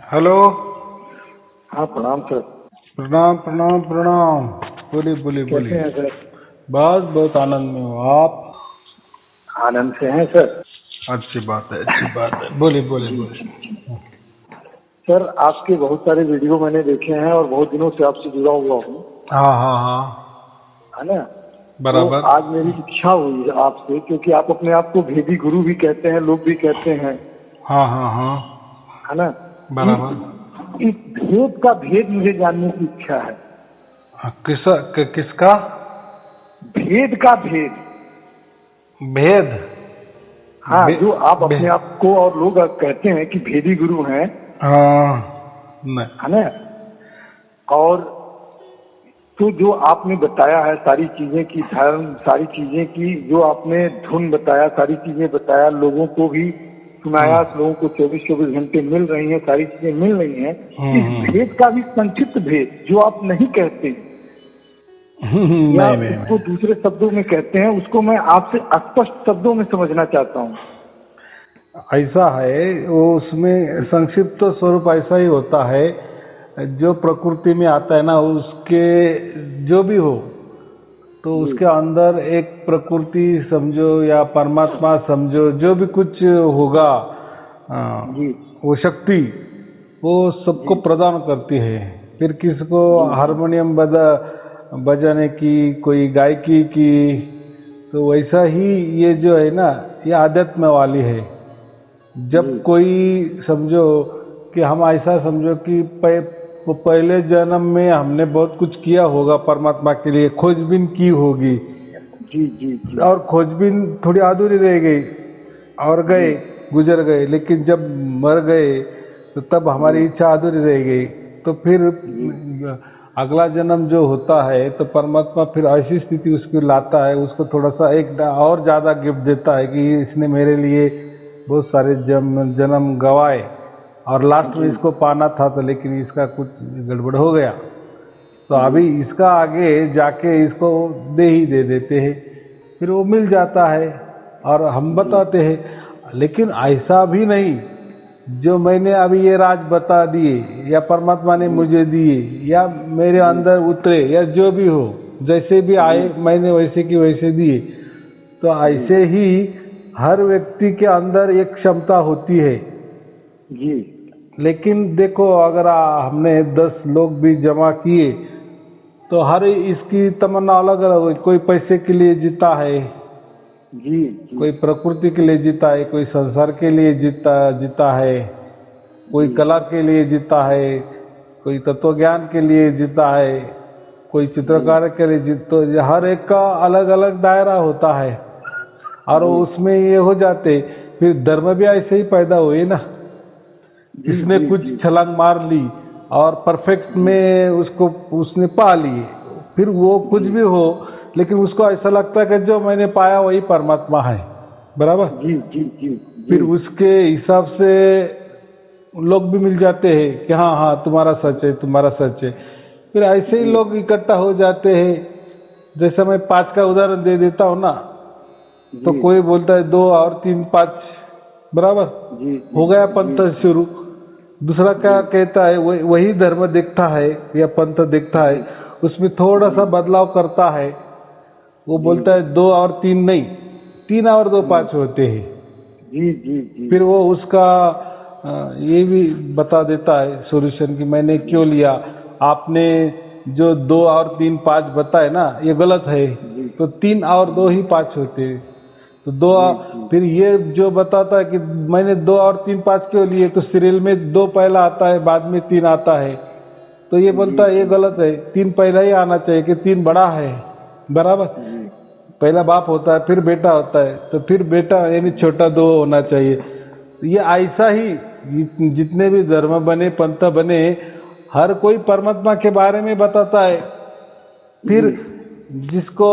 Hello. हाँ, प्रणाम sir. प्रणाम प्रणाम प्रणाम। बोलिए बोलिए कैसे बोलिए। हैं सर? बस बहुत आनंद में हो आप। आनंद से हैं सर। अच्छी बात है, अच्छी बात है। बोलिए बोलिए जी बोलिए। जी जी। सर, आपके बहुत सारे वीडियो मैंने देखे हैं और बहुत दिनों से आपसे जुड़ा हुआ हूँ, हाँ हाँ हाँ, है ना। तो बराबर। आज मेरी इच्छा हुई है आपसे, क्योंकि आप अपने आप को भेदी गुरु भी कहते हैं, लोग भी कहते हैं, हाँ हाँ हाँ, है ना। बराबर। इस भेद का भेद मुझे जानने की इच्छा है। हाँ, किसका भेद का भेद। भेद? हाँ, बे, जो आप बे, अपने आप को और लोग कहते हैं कि भेदी गुरु हैं, हाँ नहीं। है ना। और तो जो आपने बताया है सारी चीजें की धर्म, सारी चीजें की जो आपने धुन बताया, सारी चीजें बताया, लोगों को भी सुनाया, लोगों को 24-24 घंटे मिल रही हैं, सारी चीजें मिल रही हैं। इस भेद का भी संक्षिप्त भेद जो आप नहीं कहते हैं या नहीं नहीं उसको नहीं, दूसरे शब्दों में कहते हैं, उसको मैं आपसे स्पष्ट शब्दों में समझना चाहता हूँ। ऐसा है वो, उसमें संक्षिप्त स्वरूप ऐसा ही होता है। जो प्रकृति में आता है ना, उसके जो भी हो, तो जी उसके अंदर एक प्रकृति समझो या परमात्मा समझो, जो भी कुछ होगा, आ, जी वो शक्ति वो सबको जी प्रदान करती है। फिर किसको जी जी हारमोनियम बजाने की, कोई गायकी की, तो वैसा ही ये जो है ना, ये आध्यात्म वाली है। जी जब कोई समझो कि हम ऐसा समझो कि पहले जन्म में हमने बहुत कुछ किया होगा परमात्मा के लिए, खोजबीन की होगी, जी जी जी और खोजबीन थोड़ी अधूरी रह गई और जी गए, गुजर गए, लेकिन जब मर गए तो तब हमारी जी इच्छा अधूरी रह गई। तो फिर जी अगला जन्म जो होता है तो परमात्मा फिर ऐसी स्थिति उसको लाता है, उसको थोड़ा सा एक और ज्यादा गिफ्ट देता है कि इसने मेरे लिए बहुत सारे जन्म गवाए और लास्ट में जी इसको पाना था, तो लेकिन इसका कुछ गड़बड़ हो गया, तो जी अभी इसका आगे जाके इसको दे ही दे देते हैं, फिर वो मिल जाता है और हम जी बताते हैं। लेकिन ऐसा भी नहीं, जो मैंने अभी ये राज बता दिए या परमात्मा ने जी मुझे दिए या मेरे जी अंदर उतरे या जो भी हो, जैसे भी जी आए मैंने वैसे की वैसे दिए, तो जी ऐसे ही हर व्यक्ति के अंदर एक क्षमता होती है। जी लेकिन देखो, अगर हमने 10 लोग भी जमा किए तो हर इसकी तमन्ना अलग अलग हुई। कोई पैसे के लिए जीता है, जी जी कोई प्रकृति के लिए जीता है, कोई संसार के लिए जीता जीता है, कोई जी कला के लिए जीता है, कोई तत्व ज्ञान के लिए जीता है, कोई जी चित्रकार के लिए जीत। तो हर एक का अलग अलग दायरा होता है और जी उसमें ये हो जाते। फिर धर्म भी ऐसे ही पैदा हुए ना, जी इसने जी कुछ जी छलांग मार ली और परफेक्ट जी में उसको उसने पा लिए। फिर वो कुछ जी भी हो, लेकिन उसको ऐसा लगता है कि जो मैंने पाया वही परमात्मा है, बराबर। जी जी जी फिर जी उसके हिसाब से लोग भी मिल जाते हैं कि हाँ हाँ तुम्हारा सच है, तुम्हारा सच है। फिर ऐसे ही जी लोग इकट्ठा हो जाते हैं। जैसे मैं 5 का उदाहरण दे देता हूँ ना, तो जी कोई बोलता है 2 और 3 5, बराबर जी हो गया जी पंथ शुरू। दूसरा क्या जी कहता है, वही धर्म देखता है या पंथ देखता है, जी उसमें थोड़ा सा जी बदलाव करता है। वो जी बोलता है 2 और 3 नहीं, 3 और 2 जी 5 होते हैं। जी जी जी फिर वो उसका ये भी बता देता है सॉल्यूशन कि मैंने क्यों लिया। आपने जो 2 और 3 5 बताए ना, ये गलत है। जी तो 3 और 2 ही 5 होते हैं। तो 2, जी जी फिर ये जो बताता है कि मैंने 2 और 3 5 क्यों लिए, तो सीरियल में 2 पहला आता है, बाद में 3 आता है। तो ये जी बोलता है ये गलत है, 3 पहला ही आना चाहिए कि 3 बड़ा है, बराबर। जी पहला बाप होता है, फिर बेटा होता है, तो फिर बेटा यानी छोटा 2 होना चाहिए। तो ये ऐसा ही जितने भी धर्म बने, पंथ बने, हर कोई परमात्मा के बारे में बताता है। फिर जी जिसको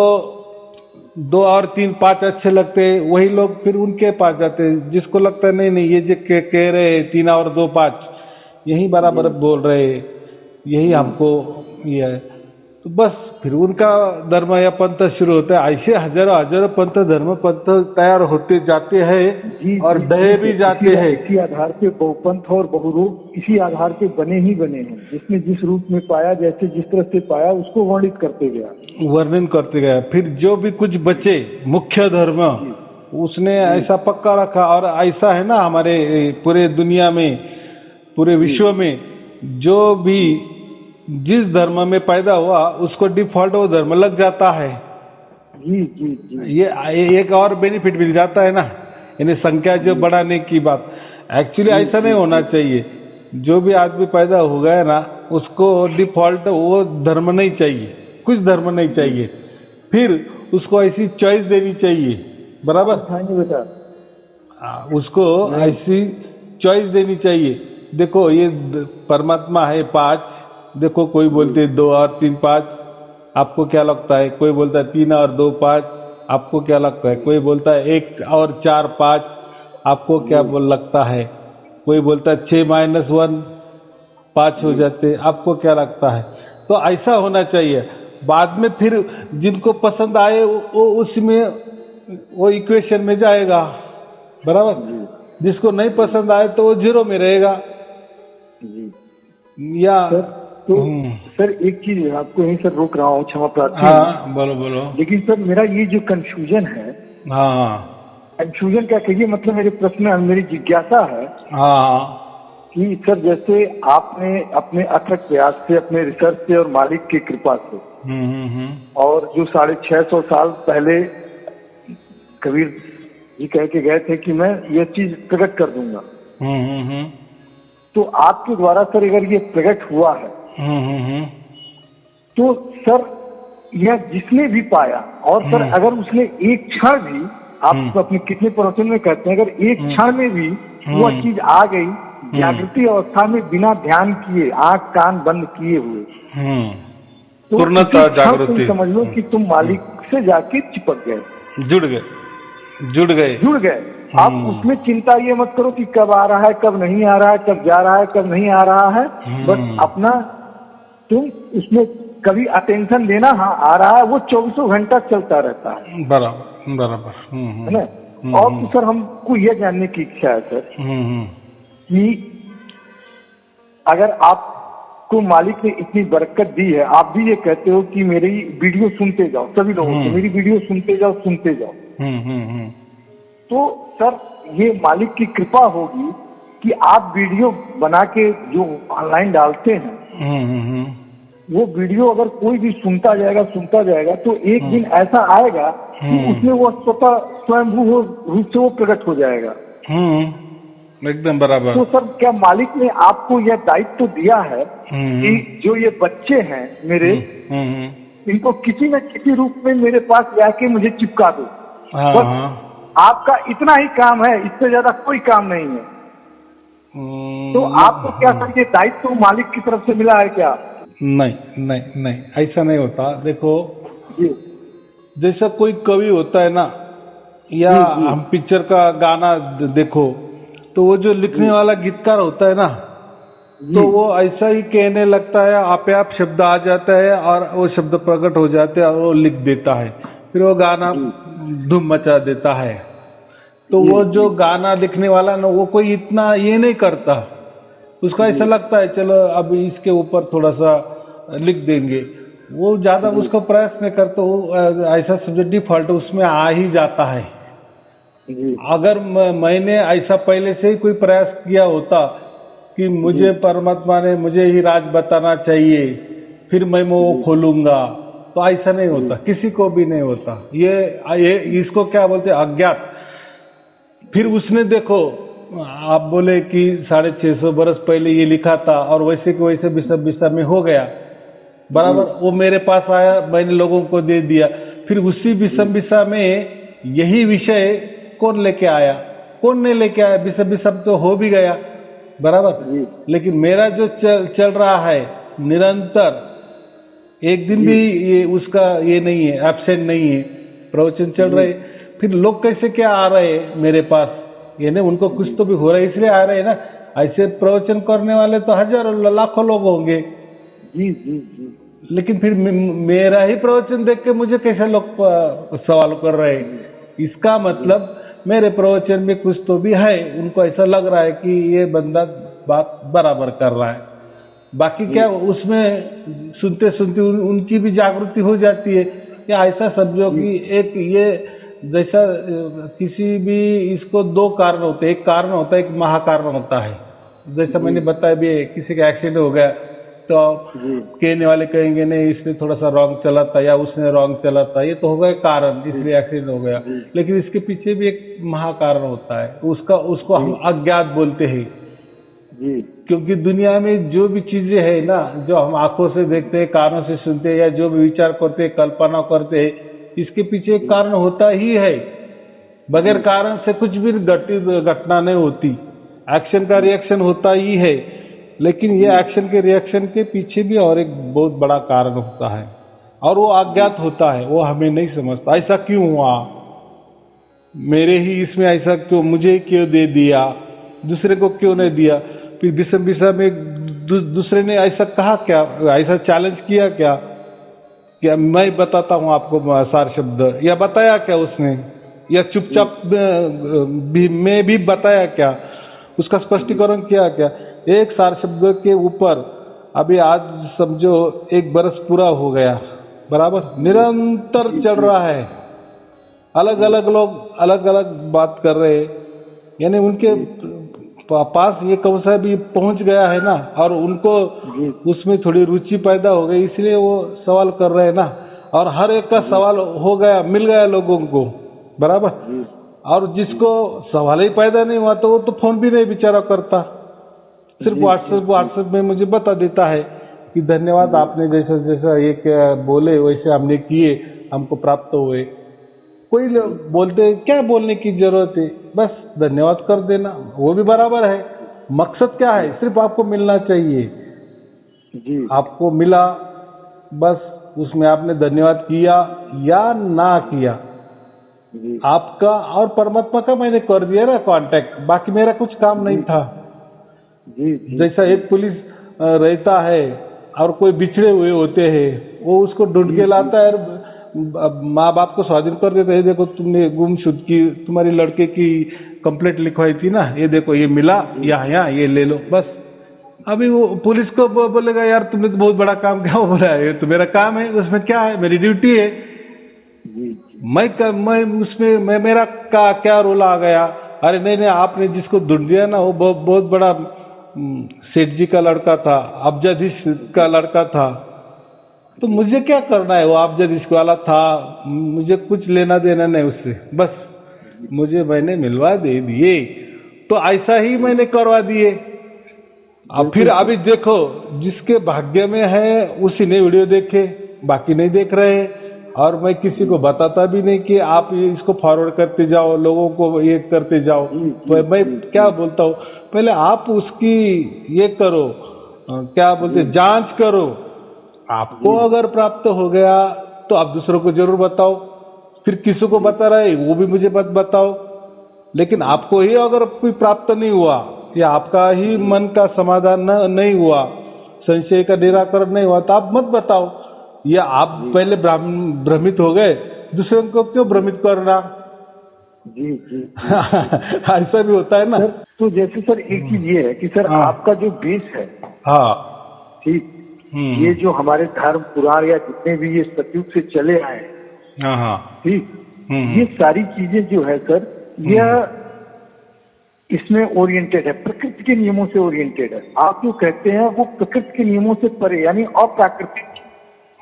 2 और 3 5 अच्छे लगते हैं, वही लोग फिर उनके पास जाते हैं। जिसको लगता है नहीं नहीं, ये जो कह रहे हैं 3 और 2 5 यही बराबर जी बोल रहे हैं, यही जी हमको ये है। तो बस फिर उनका धर्म या पंथ शुरू होता है। ऐसे हजारों हजारों पंथ धर्म पंथ तैयार होते जाते हैं और ढहे भी जाते हैं। इसी आधार पे बहुपंथ और बहुरूप इसी आधार पे बने ही बने हैं। जिसने जिस रूप में पाया, जैसे जिस तरह से पाया, उसको वर्णित करते गया, वर्णन करते गया। फिर जो भी कुछ बचे मुख्य धर्म उसने ऐसा पक्का रखा। और ऐसा है ना हमारे पूरे दुनिया में, पूरे विश्व में, जो भी जिस धर्म में पैदा हुआ उसको डिफॉल्ट वो धर्म लग जाता है। जी जी जी। ये एक और बेनिफिट मिल जाता है ना, यानी संख्या जो बढ़ाने की बात। एक्चुअली ऐसा नहीं होना चाहिए। जो भी आदमी पैदा हो गया ना उसको डिफॉल्ट वो धर्म नहीं चाहिए, कुछ धर्म नहीं चाहिए। फिर उसको ऐसी चॉइस देनी चाहिए, बराबर बेटा, उसको ऐसी चॉइस देनी चाहिए। देखो ये परमात्मा है 5, देखो कोई बोलते 2 और 3 5, आपको क्या लगता है? कोई बोलता है 3 और 2 5, आपको क्या लगता है? कोई बोलता है 1 और 4 5, आपको क्या लगता है? कोई बोलता है 6 - 1 5 हो जाते, आपको क्या लगता है? तो ऐसा होना चाहिए। बाद में फिर जिनको पसंद आए वो उसमें वो इक्वेशन में जाएगा, बराबर। जिसको नहीं पसंद आए तो वो 0 में रहेगा। या तो सर एक चीज आपको यहीं सर रोक रहा हूँ, क्षमा प्रार्थी। हाँ बोलो बोलो। लेकिन सर मेरा ये जो कंफ्यूजन है, हाँ कंफ्यूजन क्या कहिए, मतलब मेरे प्रश्न, मेरी जिज्ञासा है हाँ कि सर जैसे आपने अपने अथक प्रयास से, अपने रिसर्च से और मालिक की कृपा से, और जो 650 साल पहले कबीर जी कह के गए थे कि मैं ये चीज प्रकट कर दूंगा, तो आपके द्वारा सर अगर ये प्रकट हुआ है तो सर यह जिसने भी पाया, और सर अगर उसने एक क्षण भी, आप अपने कितने प्रवचन में कहते हैं, अगर एक क्षण में भी वह चीज आ गई जागृति अवस्था में बिना ध्यान किए, आंख कान बंद किए हुए, तो पूर्णतः जागृति, समझ लो कि तुम मालिक से जाके चिपक गए, जुड़ गए। आप उसमें चिंता ये मत करो कि कब आ रहा है, कब नहीं आ रहा है, कब जा रहा है, कब नहीं आ रहा है। बस अपना तुम उसमें कभी अटेंशन देना, हाँ आ रहा है, वो 24 घंटा चलता रहता है, बराबर है ना। और तो सर हमको यह जानने की इच्छा है सर कि अगर आपको मालिक ने इतनी बरकत दी है, आप भी ये कहते हो कि मेरी वीडियो सुनते जाओ, सभी लोगों को मेरी वीडियो सुनते जाओ, तो सर ये मालिक की कृपा होगी कि आप वीडियो बना के जो ऑनलाइन डालते हैं, वो वीडियो अगर कोई भी सुनता जाएगा तो एक दिन ऐसा आएगा कि उसमें वो स्वतः स्वयंभू रूप से वो प्रकट हो जाएगा। एकदम बराबर। तो सर क्या मालिक ने आपको यह दायित्व तो दिया है कि जो ये बच्चे हैं मेरे, इनको किसी न किसी रूप में मेरे पास लाके मुझे चिपका दो, बस आपका इतना ही काम है, इससे ज्यादा कोई काम नहीं है। तो आपको क्या सर ये दायित्व तो मालिक की तरफ से मिला है क्या? नहीं, ऐसा नहीं होता। देखो जैसा कोई कवि होता है ना, या हम पिक्चर का गाना देखो, तो वो जो लिखने वाला गीतकार होता है ना, तो वो ऐसा ही कहने लगता है, आप शब्द आ जाता है और वो शब्द प्रकट हो जाते हैं और वो लिख देता है, फिर वो गाना धूम मचा देता है। तो वो जो गाना लिखने वाला ना, वो कोई इतना ये नहीं करता, उसका ऐसा लगता है चलो अब इसके ऊपर थोड़ा सा लिख देंगे, वो ज्यादा उसका प्रयास नहीं करता, वो ऐसा समझो डिफॉल्ट उसमें आ ही जाता है। अगर मैंने ऐसा पहले से ही कोई प्रयास किया होता कि मुझे परमात्मा ने मुझे ही राज बताना चाहिए, फिर मैं वो खोलूंगा, तो ऐसा नहीं होता, किसी को भी नहीं होता। ये इसको क्या बोलते हैं, अज्ञात। फिर उसने देखो, आप बोले कि 650 बरस पहले ये लिखा था और वैसे के वैसे बिस्सा में हो गया, बराबर। वो मेरे पास आया, मैंने लोगों को दे दिया, फिर उसी बिस्सा में यही विषय कौन लेके आया, कौन नहीं लेके आया, बिस्सा तो हो भी गया, बराबर। लेकिन मेरा जो चल रहा है निरंतर, एक दिन भी ये उसका ये नहीं है, एब्सेंट नहीं है, प्रवचन चल रहे। फिर लोग कैसे क्या आ रहे हैं मेरे पास, ये नहीं, उनको कुछ तो भी हो रहा है इसलिए आ रहे हैं ना। ऐसे प्रवचन करने वाले तो हजारों लाखों लोग होंगे। जी। लेकिन फिर मेरा ही प्रवचन देख के मुझे कैसे लोग सवाल कर रहे हैं? इसका मतलब मेरे प्रवचन में कुछ तो भी है, उनको ऐसा लग रहा है कि ये बंदा बात बराबर कर रहा है। बाकी क्या उसमें सुनते सुनते उनकी भी जागृति हो जाती है। या ऐसा समझो कि एक ये जैसा किसी भी इसको दो कारण होते हैं, एक कारण होता है, एक महाकारण होता है। जैसा मैंने बताया भी, किसी का एक्सीडेंट हो गया तो कहने वाले कहेंगे नहीं इसने थोड़ा सा रॉन्ग चला था या उसने रॉन्ग चला था, ये तो हो गया कारण, इसलिए एक्सीडेंट हो गया। लेकिन इसके पीछे भी एक महाकारण होता है, उसको हम अज्ञात बोलते हैं। क्योंकि दुनिया में जो भी चीजें है ना, जो हम आंखों से देखते हैं, कानों से सुनते हैं, या जो भी विचार करते हैं, कल्पना करते हैं, इसके पीछे एक कारण होता ही है। बगैर कारण से कुछ भी घटना नहीं होती। एक्शन का रिएक्शन होता ही है, लेकिन ये एक्शन के रिएक्शन के पीछे भी और एक बहुत बड़ा कारण होता है, और वो अज्ञात होता है, वो हमें नहीं समझता। ऐसा क्यों हुआ, मेरे ही इसमें ऐसा क्यों, मुझे क्यों दे दिया, दूसरे को क्यों नहीं दिया? फिर विषम में दूसरे ने ऐसा कहा क्या, ऐसा चैलेंज किया क्या? क्या मैं बताता हूँ आपको सार शब्द, या बताया क्या उसने, या चुपचाप मैं भी बताया क्या, उसका स्पष्टीकरण किया क्या? एक सार शब्द के ऊपर अभी आज समझो 1 बरस पूरा हो गया, बराबर निरंतर चल रहा है। अलग अलग लोग अलग अलग बात कर रहे हैं, यानी उनके पास ये कौशल भी पहुंच गया है ना, और उनको उसमें थोड़ी रुचि पैदा हो गई, इसलिए वो सवाल कर रहे हैं ना। और हर एक का सवाल हो गया, मिल गया लोगों को, बराबर। और जिसको सवाल ही पैदा नहीं हुआ तो वो तो फोन भी नहीं बेचारा करता, सिर्फ व्हाट्सएप में मुझे बता देता है कि धन्यवाद, आपने जैसा जैसा ये क्या बोले वैसे हमने किए, हमको प्राप्त हुए। कोई बोलते क्या बोलने की जरूरत है, बस धन्यवाद कर देना, वो भी बराबर है। मकसद क्या है, सिर्फ आपको मिलना चाहिए जी। आपको मिला, बस उसमें आपने धन्यवाद किया या ना किया जी। आपका और परमात्मा का मैंने कर दिया ना कांटेक्ट, बाकी मेरा कुछ काम नहीं था जी। जैसा एक पुलिस रहता है और कोई बिछड़े हुए होते हैं, वो उसको ढूंढ के लाता है, माँ बाप को स्वाधीन कर देते हैं। देखो तुमने गुमशुद की तुम्हारी लड़के की कंप्लेंट लिखवाई थी ना, ये देखो ये मिला, यहाँ ये ले लो, बस। अभी वो पुलिस को बोलेगा यार तुमने तो बहुत बड़ा काम किया, वो बोला ये तो मेरा काम है, उसमें क्या है, मेरी ड्यूटी है, मैं उसमें मेरा क्या रोल आ गया? अरे नहीं, आपने जिसको ढूंढ दिया ना वो बहुत बड़ा सेठ जी का लड़का था, अब्जाधीश का लड़का था, तो मुझे क्या करना है? वो अब्जाधीश वाला था, मुझे कुछ लेना देना नहीं उससे, बस मुझे मैंने मिलवा दे दिए, तो ऐसा ही मैंने करवा दिए। अब फिर अभी देखो, जिसके भाग्य में है उसी ने वीडियो देखे, बाकी नहीं देख रहे। और मैं किसी को बताता भी नहीं कि आप इसको फॉरवर्ड करते जाओ, लोगों को ये करते जाओ। तो मैं क्या बोलता हूँ, पहले आप उसकी ये करो, क्या बोलते, जांच करो। आपको अगर प्राप्त हो गया तो आप दूसरों को जरूर बताओ, फिर किसी को बता रहे वो भी मुझे बताओ। लेकिन आपको ही अगर कोई प्राप्त नहीं हुआ, या आपका ही मन का समाधान नहीं हुआ, संशय का निराकरण नहीं हुआ, तो आप मत बताओ। या आप पहले भ्रमित हो गए, दूसरों को क्यों भ्रमित करना? जी ऐसा भी होता है ना। तो जैसे सर एक चीज ये है कि सर आपका जो बेस है, हाँ ठीक, ये जो हमारे धर्म पुराण या जितने भी ये सतयुग से चले आए, ठीक, ये सारी चीजें जो है सर, यह इसमें ओरिएंटेड है, प्रकृति के नियमों से ओरिएंटेड है। आप जो कहते हैं वो प्रकृति के नियमों से परे, यानी अप्राकृतिक।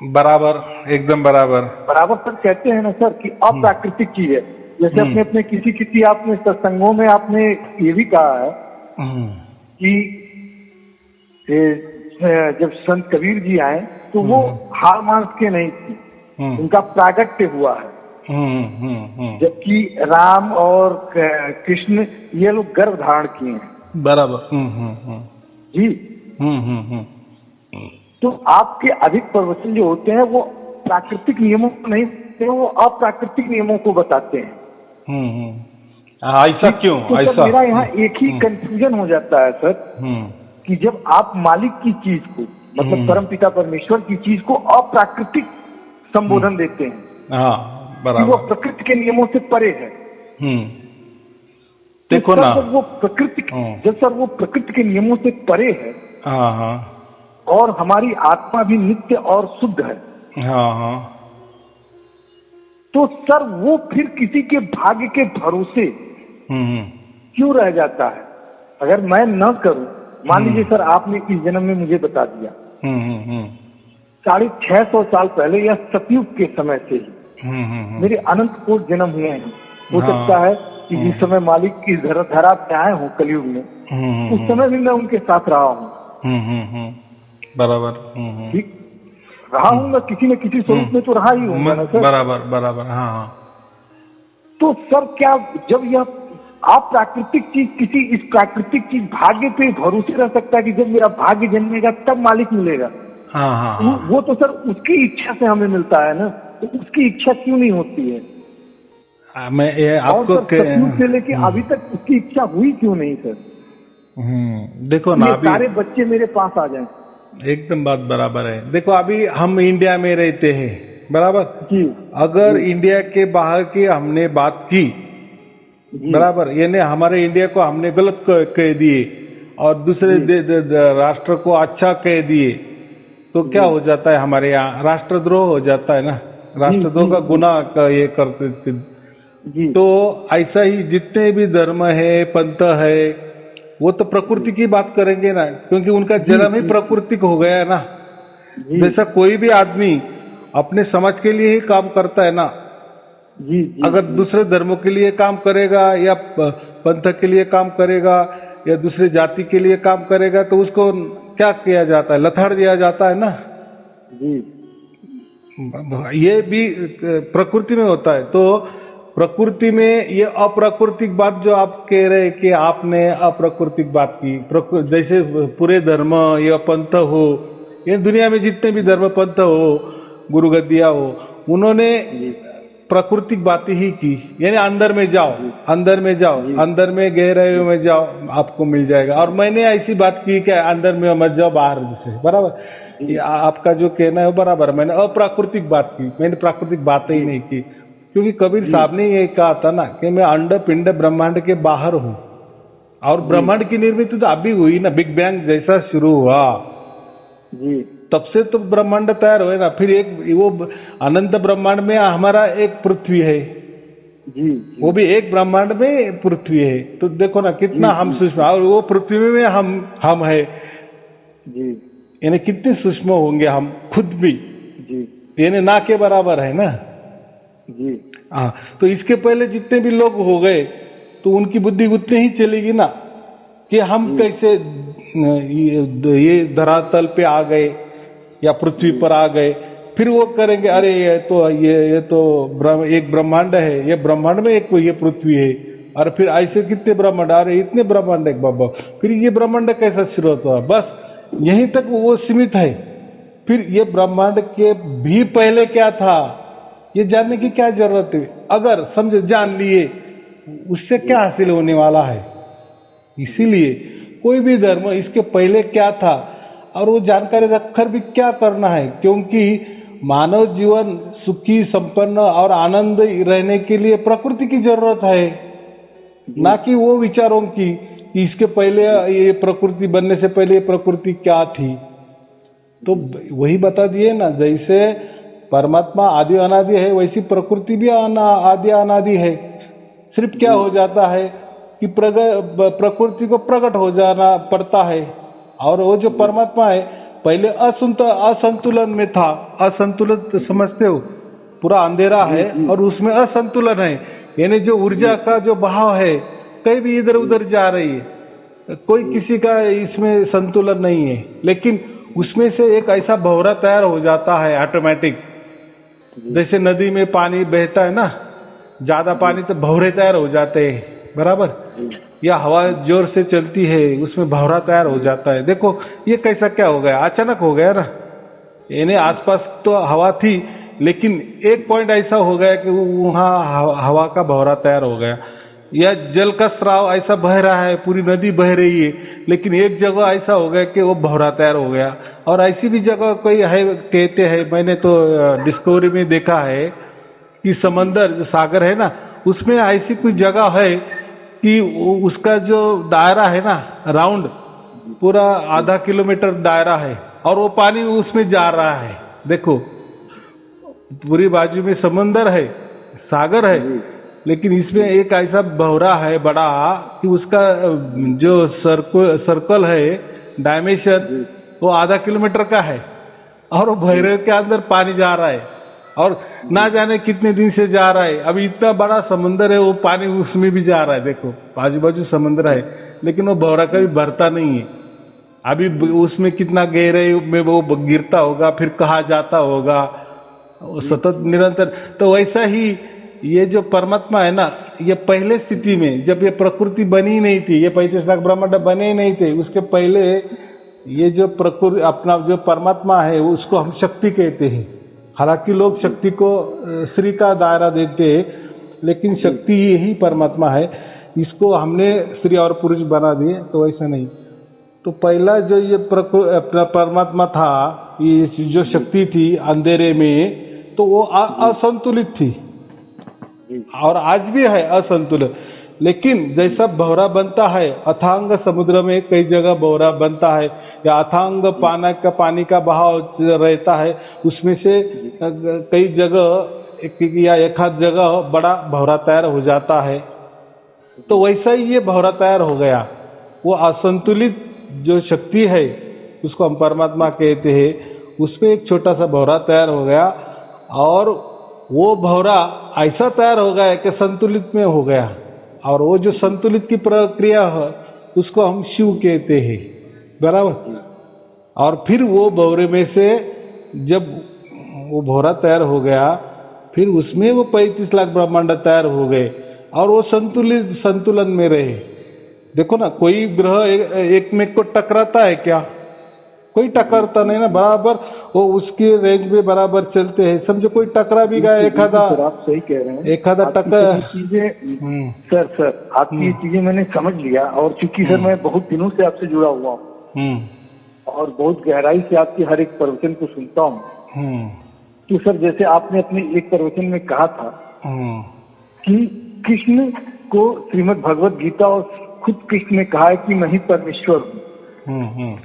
बराबर, एकदम बराबर सर कहते हैं ना सर कि अप्राकृतिक चीज है। जैसे अपने किसी आपने सत्संगों में आपने ये भी कहा है कि जब संत कबीर जी आए तो वो हार मांस के नहीं थी, उनका प्रागट्य हुआ है। जबकि राम और कृष्ण ये लोग गर्भ धारण किए हैं। बराबर जी। तो आपके अधिक प्रवचन जो होते हैं वो प्राकृतिक नियमों को नहीं बताते, वो अप्राकृतिक नियमों को बताते हैं। ऐसा क्यों? तो ऐसा मेरा यहाँ एक ही कंफ्यूजन हो जाता है सर कि जब आप मालिक की चीज को, मतलब परमपिता परमेश्वर की चीज को अप्राकृतिक संबोधन देते हैं हाँ कि बराबर। वो प्रकृति के नियमों से परे है। देखो तो ना। सर, जब वो प्रकृति के नियमों से परे है हाँ हाँ और हमारी आत्मा भी नित्य और शुद्ध है, हाँ हाँ तो सर वो फिर किसी के भाग्य के भरोसे क्यों रह जाता है? अगर मैं न करूं, मान लीजिए सर आपने इस जन्म में मुझे बता दिया 650 साल पहले या सतयुग के समय से ही मेरे अनंत कोटि जन्म हुए हैं। हो सकता है कि जिस समय मालिक इस धरा पे आए हूँ कलयुग में, उस समय भी मैं उनके साथ रहा हूँ। बराबर। ठीक रहा हूँ, मैं किसी न किसी स्वरूप में तो रहा ही हूँ ना सर। बराबर बराबर। हाँ हाँ। तो सर क्या जब यह आप प्राकृतिक चीज किसी इस प्राकृतिक चीज भाग्य पे भरोसे रह सकता है कि जब मेरा भाग्य जन्मेगा तब मालिक मिलेगा? हाँ हाँ वो तो सर उसकी इच्छा से हमें मिलता है ना, तो उसकी इच्छा क्यों नहीं होती है? मैं ये आपको सतयुग से लेके अभी तक उसकी इच्छा हुई क्यों नहीं सर? देखो ना, अभी सारे बच्चे मेरे पास आ जाएं। एकदम बात बराबर है। देखो अभी हम इंडिया में रहते हैं, बराबर जी। अगर इंडिया के बाहर की हमने बात की, बराबर, यानी हमारे इंडिया को हमने गलत कह दिए और दूसरे राष्ट्र को अच्छा कह दिए, तो क्या हो जाता है? हमारे यहाँ राष्ट्रद्रोह हो जाता है ना, राष्ट्रद्रोह का गुनाह का ये करते थे। तो ऐसा ही जितने भी धर्म है, पंथ है, वो तो प्रकृति की बात करेंगे ना, क्योंकि उनका जन्म ही प्राकृतिक हो गया है ना। जैसा कोई भी आदमी अपने समाज के लिए ही काम करता है ना, अगर दूसरे धर्मों के लिए काम करेगा या पंथ के लिए काम करेगा या दूसरे जाति के लिए काम करेगा, तो उसको क्या किया जाता है? लथाड़ दिया जाता है ना। ये भी प्रकृति में होता है। तो प्रकृति में ये अप्राकृतिक बात जो आप कह रहे हैं कि आपने अप्राकृतिक बात की, जैसे पूरे धर्म या पंथ हो, ये दुनिया में जितने भी धर्म पंथ हो, गुरु गद्दिया हो, उन्होंने प्राकृतिक बातें ही की, यानी अंदर में जाओ, अंदर में जाओ, अंदर में गहराइयों में जाओ, आपको मिल जाएगा। और मैंने ऐसी बात की कि अंदर में मत जाओ, बाहर से, बराबर। आपका जो कहना है वो बराबर। मैंने अप्राकृतिक बात की, मैंने प्राकृतिक बातें ही नहीं की, क्योंकि कबीर साहब ने ये कहा था ना कि मैं अंड पिंड ब्रह्मांड के बाहर हूँ, और ब्रह्मांड की निर्मित तो अभी हुई ना, बिग बैंग जैसा शुरू हुआ तब से तो ब्रह्मांड तैयार हुए ना। फिर एक वो अनंत ब्रह्मांड में हमारा एक पृथ्वी है, वो भी एक ब्रह्मांड में पृथ्वी है। तो देखो ना कितना हम सूक्ष्म, और वो पृथ्वी में हम है, यानी कितने सूक्ष्म होंगे हम खुद भी, यानी ना के बराबर है ना। हाँ, तो इसके पहले जितने भी लोग हो गए तो उनकी बुद्धि उतनी ही चलेगी ना, कि हम कैसे ये धरातल पे आ गए या पृथ्वी पर आ गए। फिर वो करेंगे, अरे ये तो एक ब्रह्मांड है, ये ब्रह्मांड में एक ये पृथ्वी है, और फिर ऐसे कितने ब्रह्मांड, अरे इतने ब्रह्मांड है बाबा, फिर ये ब्रह्मांड कैसा शुरू होता? बस यहीं तक वो सीमित है। फिर ये ब्रह्मांड के भी पहले क्या था, ये जानने की क्या जरूरत है? अगर समझे जान लिए, उससे क्या हासिल होने वाला है? इसीलिए कोई भी धर्म इसके पहले क्या था और वो जानकारी रखकर भी क्या करना है, क्योंकि मानव जीवन सुखी, संपन्न और आनंद रहने के लिए प्रकृति की जरूरत है, ना कि वो विचारों की कि इसके पहले ये प्रकृति बनने से पहले ये प्रकृति क्या थी। तो वही बता दिए ना, जैसे परमात्मा आदि अनादि है, वैसी प्रकृति भी आदि अनादि है। सिर्फ क्या हो जाता है कि प्रकृति को प्रकट हो जाना पड़ता है, और वो जो परमात्मा है पहले असंतुलन में था। असंतुलन तो समझते हो, पूरा अंधेरा है और उसमें असंतुलन है, यानी जो ऊर्जा का जो बहाव है कहीं भी इधर उधर जा रही है, कोई किसी का इसमें संतुलन नहीं है। लेकिन उसमें से एक ऐसा भंवरा तैयार हो जाता है ऑटोमेटिक, जैसे नदी में पानी बहता है ना, ज्यादा पानी तो भंवरे तैयार हो जाते हैं, बराबर, या हवा जोर से चलती है उसमें भंवरा तैयार हो जाता है। देखो ये कैसा क्या हो गया, अचानक हो गया ना, यानी आसपास तो हवा थी लेकिन एक पॉइंट ऐसा हो गया कि वहाँ हवा का भंवरा तैयार हो गया, या जल का स्राव ऐसा बह रहा है, पूरी नदी बह रही है, लेकिन एक जगह ऐसा हो गया कि वो भंवरा तैयार हो गया, और ऐसी भी जगह कोई है, कहते हैं, मैंने तो डिस्कवरी में देखा है कि समंदर जो सागर है ना, उसमें ऐसी कोई जगह है कि उसका जो दायरा है ना, राउंड पूरा आधा किलोमीटर दायरा है और वो पानी उसमें जा रहा है। देखो, पूरी बाजू में समंदर है, सागर है, लेकिन इसमें एक ऐसा भंवरा है बड़ा कि उसका जो सर्कल है, डायमेंशन, वो आधा किलोमीटर का है और वो भैरव के अंदर पानी जा रहा है और ना जाने कितने दिन से जा रहा है। अभी इतना बड़ा समंदर है, वो पानी उसमें भी जा रहा है। देखो, बाजू बाजू समंदर है, लेकिन वो भंवरा कभी भरता नहीं है। अभी उसमें कितना गहराई में वो गिरता होगा, फिर कहाँ जाता होगा, सतत निरंतर। तो वैसा ही ये जो परमात्मा है ना, ये पहले स्थिति में जब ये प्रकृति बनी नहीं थी, ये 35 लाख ब्रह्मांड बने ही नहीं थे, उसके पहले ये जो प्रकृति अपना जो परमात्मा है उसको हम शक्ति कहते हैं। हालांकि लोग शक्ति को श्री का दायरा देते हैं, लेकिन शक्ति यही परमात्मा है। इसको हमने स्त्री और पुरुष बना दिए, तो ऐसा नहीं। तो पहला जो ये परमात्मा था, ये जो शक्ति थी अंधेरे में, तो वो असंतुलित थी और आज भी है असंतुलित। लेकिन जैसा भंवरा बनता है अथांग समुद्र में, कई जगह भंवरा बनता है, या अथांग पानी का बहाव रहता है, उसमें से कई जगह या एक आध जगह बड़ा भंवरा तैयार हो जाता है। तो वैसा ही ये भंवरा तैयार हो गया। वो असंतुलित जो शक्ति है उसको हम परमात्मा कहते हैं, उसमें एक छोटा सा भंवरा तैयार हो गया और वो भंवरा ऐसा तैयार हो गया कि संतुलित में हो गया। और वो जो संतुलित की प्रक्रिया है उसको हम शिव कहते हैं, बराबर। और फिर वो भंवरे में से जब वो भंवरा तैयार हो गया, फिर उसमें वो 35 लाख ब्रह्मांड तैयार हो गए और वो संतुलन में रहे। देखो ना, कोई ग्रह एक में को टकराता है क्या? कोई टकराता नहीं ना, बराबर वो उसके रेंज में बराबर चलते हैं। समझो कोई टकरा भी गया, एक आधा, आप सही कह रहे हैं, एक आधा टक्कर चीजें। सर आपकी ये चीजें मैंने समझ लिया, और चूंकि सर मैं बहुत दिनों से आपसे जुड़ा हुआ हूँ और बहुत गहराई से आपके हर एक प्रवचन को सुनता हूँ। तो सर, जैसे आपने अपने एक प्रवचन में कहा था कि कृष्ण को श्रीमद् भगवत गीता और खुद कृष्ण ने कहा है कि मैं ही परमेश्वर हूँ,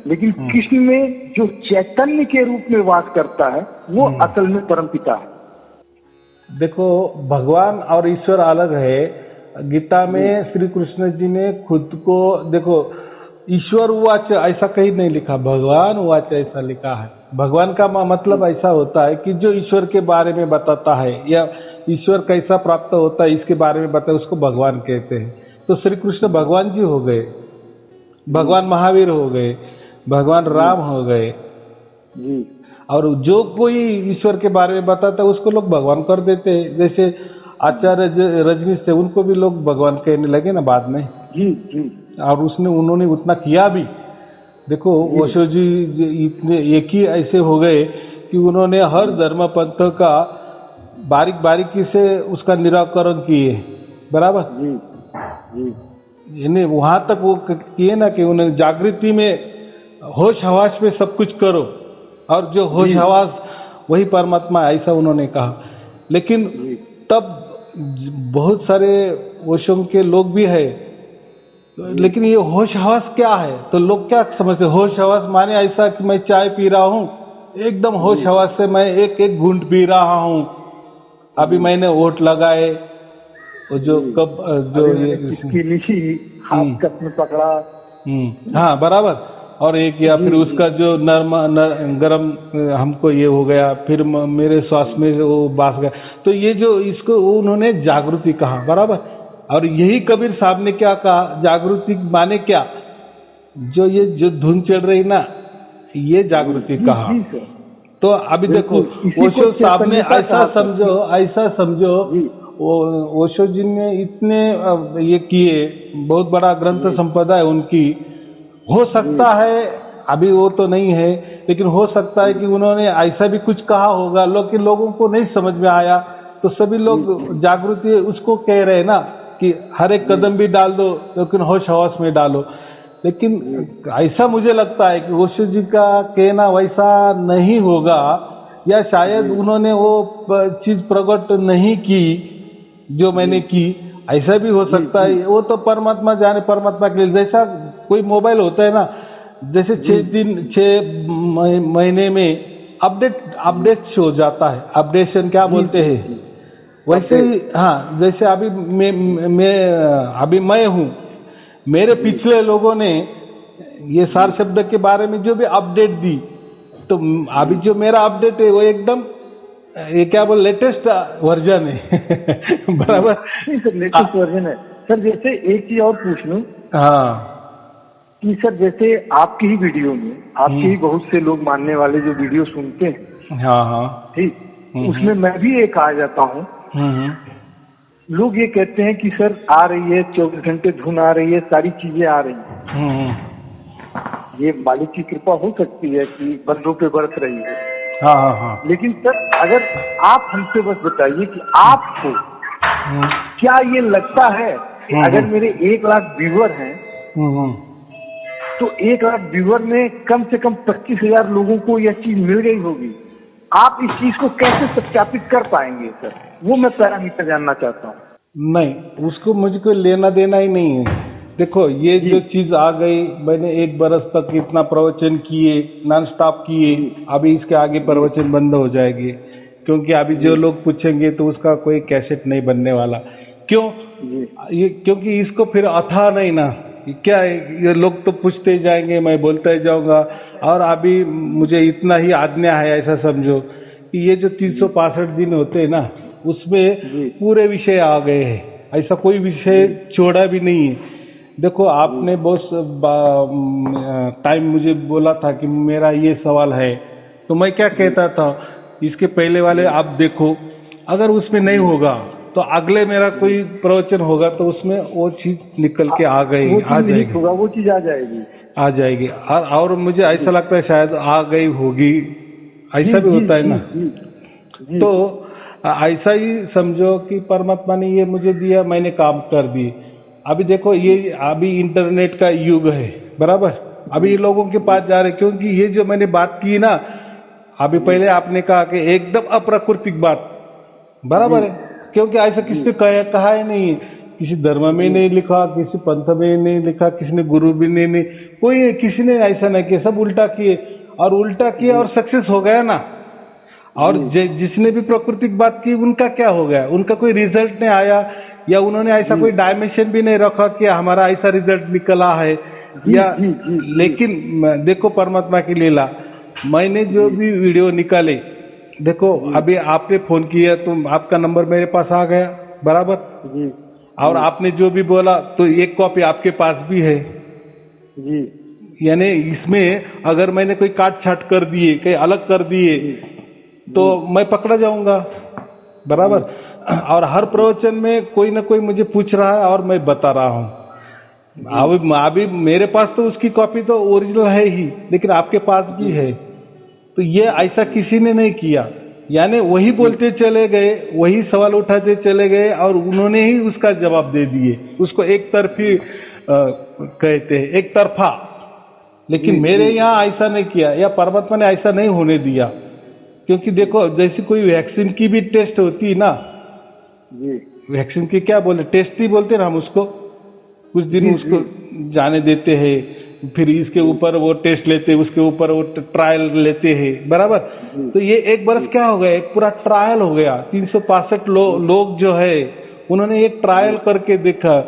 लेकिन कृष्ण में जो चैतन्य के रूप में वास करता है वो असल में परमपिता है। देखो, भगवान और ईश्वर अलग है। गीता में श्री कृष्ण जी ने खुद को, देखो, ईश्वर उवाच ऐसा कहीं नहीं लिखा, भगवान उवाच ऐसा लिखा है। भगवान का मतलब ऐसा होता है कि जो ईश्वर के बारे में बताता है या ईश्वर कैसा प्राप्त होता है इसके बारे में बताए, उसको भगवान कहते हैं। तो श्री कृष्ण भगवान जी हो गए, भगवान महावीर हो गए, भगवान राम हो गए जी। और जो कोई ईश्वर के बारे में बताता है उसको लोग भगवान कर देते हैं। जैसे आचार्य रजनीश थे, उनको भी लोग भगवान कहने लगे ना बाद में जी। और उन्होंने उतना किया भी। देखो, ओशो जी इतने एक ही ऐसे हो गए कि उन्होंने हर धर्म पंथ का बारीकी से उसका निराकरण किए, बराबर जी। इन्हें वहां तक वो किए ना कि उन्हें जागृति में होश हवास में सब कुछ करो, और जो होश हवास वही परमात्मा, ऐसा उन्होंने कहा। लेकिन तब बहुत सारे ओशो के लोग भी है, लेकिन ये होश हवास क्या है? तो लोग क्या समझते, होश हवास माने ऐसा कि मैं चाय पी रहा हूँ, एकदम होश हवास से मैं एक घूंट पी रहा हूँ। अभी मैंने वोट लगाए, जो कब जो ये इसकी नीची हाथ कप में पकड़ा, हाँ बराबर। और एक या फिर उसका जो गरम हमको ये हो गया, फिर मेरे श्वास में वो बास गया। तो ये जो इसको उन्होंने जागृति कहा, बराबर। और यही कबीर साहब ने क्या कहा, जागृति माने क्या, जो ये जो धुन चढ़ रही ना, ये जागृति कहा। तो अभी देखो, ओशो साहब ने ऐसा समझो ओशो जी ने इतने ये किए, बहुत बड़ा ग्रंथ संपदा है उनकी। हो सकता है, अभी वो तो नहीं है, लेकिन हो सकता है कि उन्होंने ऐसा भी कुछ कहा होगा, लेकिन लोगों को नहीं समझ में आया। तो सभी लोग जागृति उसको कह रहे हैं ना कि हर एक कदम भी डाल दो, लेकिन होश हवास में डालो। लेकिन ऐसा मुझे लगता है कि ओशो जी का कहना वैसा नहीं होगा, या शायद उन्होंने वो चीज प्रकट नहीं की जो मैंने की, ऐसा भी हो सकता है। वो तो परमात्मा जाने, परमात्मा के लिए। जैसा कोई मोबाइल होता है ना, जैसे 6 महीने में अपडेट हो जाता है, अपडेशन क्या बोलते हैं, वैसे ही हाँ, जैसे अभी मैं हूँ, मेरे पिछले लोगों ने ये सार शब्द के बारे में जो भी अपडेट दी, तो अभी जो मेरा अपडेट है वो एकदम ये क्या बोल लेटेस्ट वर्जन है। बराबर, नहीं सर, लेटेस्ट वर्जन है सर। जैसे एक चीज और पूछ लूं, हाँ, कि सर जैसे आपकी ही वीडियो में, आपके ही बहुत से लोग मानने वाले जो वीडियो सुनते हैं, हाँ हाँ, ठीक, उसमें मैं भी एक आ जाता हूँ। लोग ये कहते हैं कि सर आ रही है 24 घंटे धुन आ रही है, सारी चीजें आ रही हैं, ये मालिक की कृपा हो सकती है कि बंदों पे बरस रही है। हाँ हाँ हाँ, लेकिन सर अगर आप हमसे बस बताइए कि आपको क्या ये लगता है कि अगर मेरे 1 लाख व्यूअर हैं, तो 1 लाख व्यूअर में कम से कम 25,000 लोगों को यह चीज मिल गई होगी, आप इस चीज को कैसे सत्यापित कर पाएंगे सर? वो मैं पैरामीटर जानना चाहता हूँ। नहीं, उसको मुझको लेना देना ही नहीं है। देखो, ये जो चीज आ गई, मैंने 1 बरस तक इतना प्रवचन किए, नॉन स्टॉप किए, अभी इसके आगे प्रवचन बंद हो जाएंगे, क्योंकि अभी जो लोग पूछेंगे तो उसका कोई कैसेट नहीं बनने वाला। क्यों? ये क्योंकि इसको फिर अथा नहीं ना, क्या है, ये लोग तो पूछते ही जाएंगे, मैं बोलता ही जाऊंगा। और अभी मुझे इतना ही आज्ञा है, ऐसा समझो कि ये जो 365 दिन होते हैं ना, उसमें पूरे विषय आ गए हैं, ऐसा कोई विषय छोड़ा भी नहीं है। देखो, आपने बहुत टाइम मुझे बोला था कि मेरा ये सवाल है, तो मैं क्या कहता था, इसके पहले वाले आप देखो, अगर उसमें नहीं होगा तो अगले मेरा कोई प्रवचन होगा तो उसमें वो चीज निकल के आ जाएगी, वो चीज आ जाएगी। और मुझे ऐसा लगता है शायद आ गई होगी, ऐसा भी होता है ना। तो ऐसा ही समझो कि परमात्मा ने ये मुझे दिया, मैंने काम कर दिए। अभी देखो, ये अभी इंटरनेट का युग है, बराबर, अभी ये लोगों के पास जा रहे, क्योंकि ये जो मैंने बात की ना, अभी पहले आपने कहा कि एकदम अप्राकृतिक बात, बराबर है, क्योंकि ऐसा किसी ने कहा ही नहीं, किसी धर्म में नहीं लिखा, किसी पंथ में नहीं लिखा, किसी ने गुरु भी नहीं, कोई किसी ने ऐसा नहीं किया, सब उल्टा किए और सक्सेस हो गया ना। और जिसने भी प्राकृतिक बात की, उनका क्या हो गया, उनका कोई रिजल्ट नहीं आया, या उन्होंने ऐसा कोई डायमेंशन भी नहीं रखा कि हमारा ऐसा रिजल्ट निकला है, या लेकिन देखो परमात्मा की लीला, मैंने जो भी वीडियो निकाले, देखो अभी आपने फोन किया तो आपका नंबर मेरे पास आ गया, बराबर, और आपने जो भी बोला तो एक कॉपी आपके पास भी है जी। यानी इसमें अगर मैंने कोई काट छाट कर दिए, कहीं अलग कर दिए, तो मैं पकड़ा जाऊंगा, बराबर। और हर प्रवचन में कोई ना कोई मुझे पूछ रहा है और मैं बता रहा हूँ। अभी मेरे पास तो उसकी कॉपी तो ओरिजिनल है ही, लेकिन आपके पास भी है, तो ये ऐसा किसी ने नहीं किया, यानी वही बोलते चले गए, वही सवाल उठाते चले गए और उन्होंने ही उसका जवाब दे दिए। उसको एक तरफी कहते हैं, एक तरफा। लेकिन मेरे यहाँ ऐसा नहीं किया, या परमात्मा ने ऐसा नहीं होने दिया, क्योंकि देखो जैसे कोई वैक्सीन की भी टेस्ट होती है ना, वैक्सीन की क्या बोले, टेस्ट ही बोलते ना हम उसको, कुछ दिन उसको जाने देते हैं, फिर इसके ऊपर वो टेस्ट लेते हैं, उसके ऊपर वो ट्रायल लेते हैं, बराबर। तो ये 1 बरस क्या हो गया, एक पूरा ट्रायल हो गया। 365 लोग जो है उन्होंने एक ट्रायल करके देखा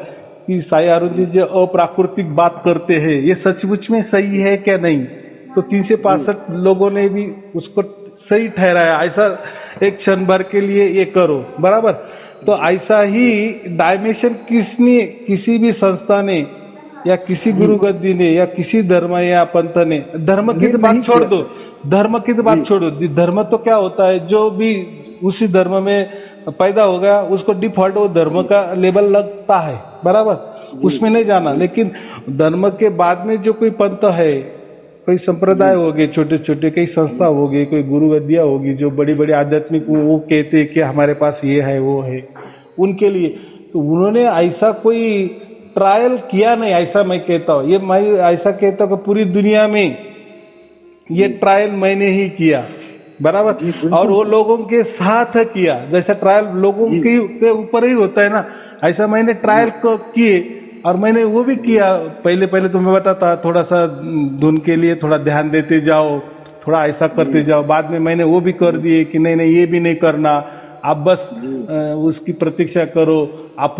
कि साई अरुण जी जो अप्राकृतिक बात करते हैं ये सचमुच में सही है क्या नहीं। तो 365 लोगों ने भी उसको सही ठहराया, ऐसा एक क्षण भर के लिए ये करो, बराबर। तो ऐसा ही डायमेंशन किसी भी संस्था ने या किसी गुरु गद्दी ने या किसी धर्म या पंथ ने, धर्म की तो बात छोड़ दो, धर्म की तो बात छोड़ो, धर्म तो क्या होता है, जो भी उसी धर्म में पैदा हो गया उसको डिफॉल्ट वो धर्म का लेबल लगता है, बराबर, उसमें नहीं जाना। लेकिन धर्म के बाद में जो कोई पंथ है, कोई संप्रदाय हो गए छोटे छोटे, कई संस्था हो गई, कोई गुरु गद्दियाँ होगी जो बड़ी बड़ी आध्यात्मिक, वो कहते हैं कि हमारे पास ये है वो है, उनके लिए तो उन्होंने ऐसा कोई ट्रायल किया नहीं, ऐसा मैं कहता हूँ। ये मैं ऐसा कहता हूँ कि पूरी दुनिया में ये ट्रायल मैंने ही किया, बराबर। जी, बिल्कुल। और वो लोगों के साथ किया, जैसा ट्रायल लोगों जी। के ऊपर ही होता है ना, ऐसा मैंने ट्रायल को किए। और मैंने वो भी किया, पहले पहले तो मैं बताता थोड़ा सा धुन के लिए थोड़ा ध्यान देते जाओ, थोड़ा ऐसा करते जाओ। बाद में मैंने वो भी कर दिए कि नहीं नहीं ये भी नहीं करना, आप बस उसकी प्रतीक्षा करो, आप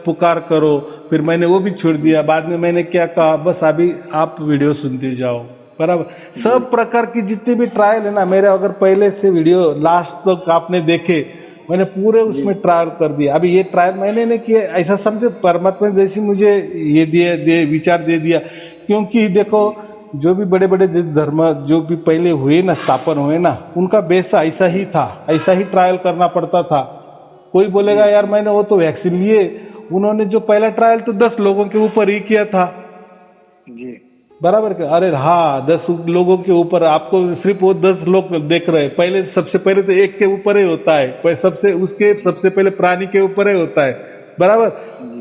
पुकार करो। फिर मैंने वो भी छोड़ दिया। बाद में मैंने क्या कहा, बस अभी आप वीडियो सुनते जाओ, बराबर। सब प्रकार की जितनी भी ट्रायल है ना, मेरे अगर पहले से वीडियो लास्ट तक आपने देखे, मैंने पूरे उसमें ट्रायल कर दिया। अभी ये ट्रायल मैंने नहीं किया, ऐसा समझे परमात्मा ने जैसे मुझे ये विचार दे दिया। क्योंकि देखो जो भी बड़े बड़े धर्म जो भी पहले हुए ना, स्थापन हुए ना, उनका बेस ऐसा ही था, ऐसा ही ट्रायल करना पड़ता था। कोई बोलेगा यार मैंने वो तो वैक्सीन लिए, उन्होंने जो पहला ट्रायल तो 10 लोगों के ऊपर ही किया था, जी, बराबर। अरे हाँ, 10 लोगों के ऊपर, आपको सिर्फ वो 10 लोग देख रहे हैं। पहले सबसे पहले तो एक के ऊपर ही होता है, सबसे पहले प्राणी के ऊपर ही होता है, बराबर।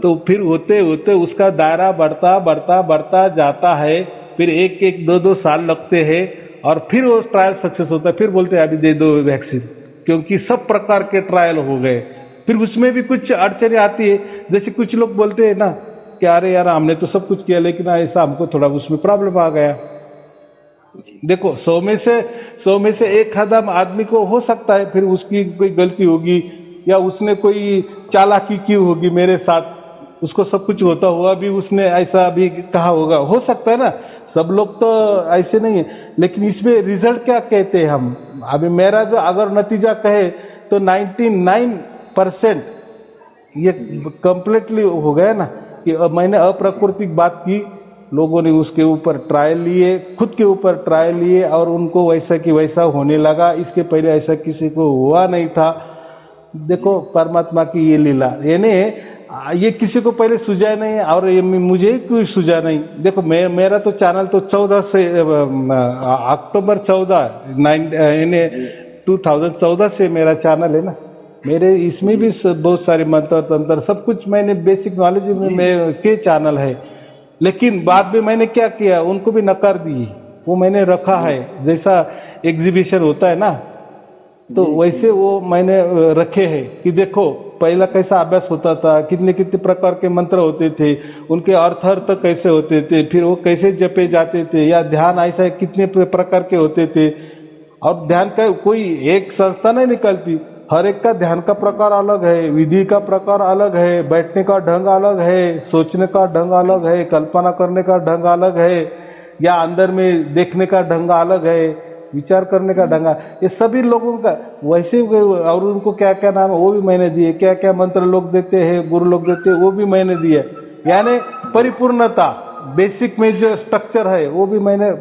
तो फिर होते होते उसका दायरा बढ़ता बढ़ता बढ़ता जाता है। फिर एक एक 2 साल लगते हैं और फिर वो ट्रायल सक्सेस होता है। फिर बोलते हैं अभी दे दो वैक्सीन, क्योंकि सब प्रकार के ट्रायल हो गए। फिर उसमें भी कुछ अड़चने आती है, जैसे कुछ लोग बोलते हैं ना कि अरे यार हमने तो सब कुछ किया लेकिन ऐसा हमको थोड़ा उसमें प्रॉब्लम आ गया। देखो 100 में से एक आदमी को हो सकता है, फिर उसकी कोई गलती होगी या उसने कोई चालाकी की होगी मेरे साथ, उसको सब कुछ होता हुआ भी उसने ऐसा भी कहा होगा, हो सकता है ना। सब लोग तो ऐसे नहीं है। लेकिन इसमें रिजल्ट क्या कहते हैं हम, अभी मेरा जो अगर नतीजा कहे तो 99% ये कंप्लीटली हो गया ना कि मैंने अप्राकृतिक बात की, लोगों ने उसके ऊपर ट्रायल लिए, खुद के ऊपर ट्रायल लिए और उनको वैसा कि वैसा होने लगा। इसके पहले ऐसा किसी को हुआ नहीं था। देखो परमात्मा की ये लीला, यानी ये किसी को पहले सूझा नहीं और ये मुझे कोई सूझा नहीं। देखो मेरा तो चैनल तो 14 से अक्टूबर 2014 से मेरा चैनल है ना। मेरे इसमें भी बहुत सारे मंत्र तंत्र सब कुछ मैंने बेसिक नॉलेज में मेरे चैनल है। लेकिन बाद में मैंने क्या किया, उनको भी नकार दी, वो मैंने रखा है। जैसा एग्जीबिशन होता है ना, तो वैसे वो मैंने रखे हैं कि देखो पहला कैसा अभ्यास होता था, कितने कितने प्रकार के मंत्र होते थे, उनके अर्थ कैसे होते थे, फिर वो कैसे जपे जाते थे, या ध्यान ऐसा कितने प्रकार के होते थे। और ध्यान का कोई एक संस्था नहीं निकलती, हर एक का ध्यान का प्रकार अलग है, विधि का प्रकार अलग है, बैठने का ढंग अलग है, सोचने का ढंग अलग है, कल्पना करने का ढंग अलग है, या अंदर में देखने का ढंग अलग है, विचार करने का ढंग, ये सभी लोगों का वैसे। और उनको क्या क्या नाम है वो भी मैंने दिए, क्या क्या मंत्र लोग देते हैं, गुरु लोग देते हैं, वो भी मैंने दिए। यानी परिपूर्णता, बेसिक में जो स्ट्रक्चर है वो भी मैंने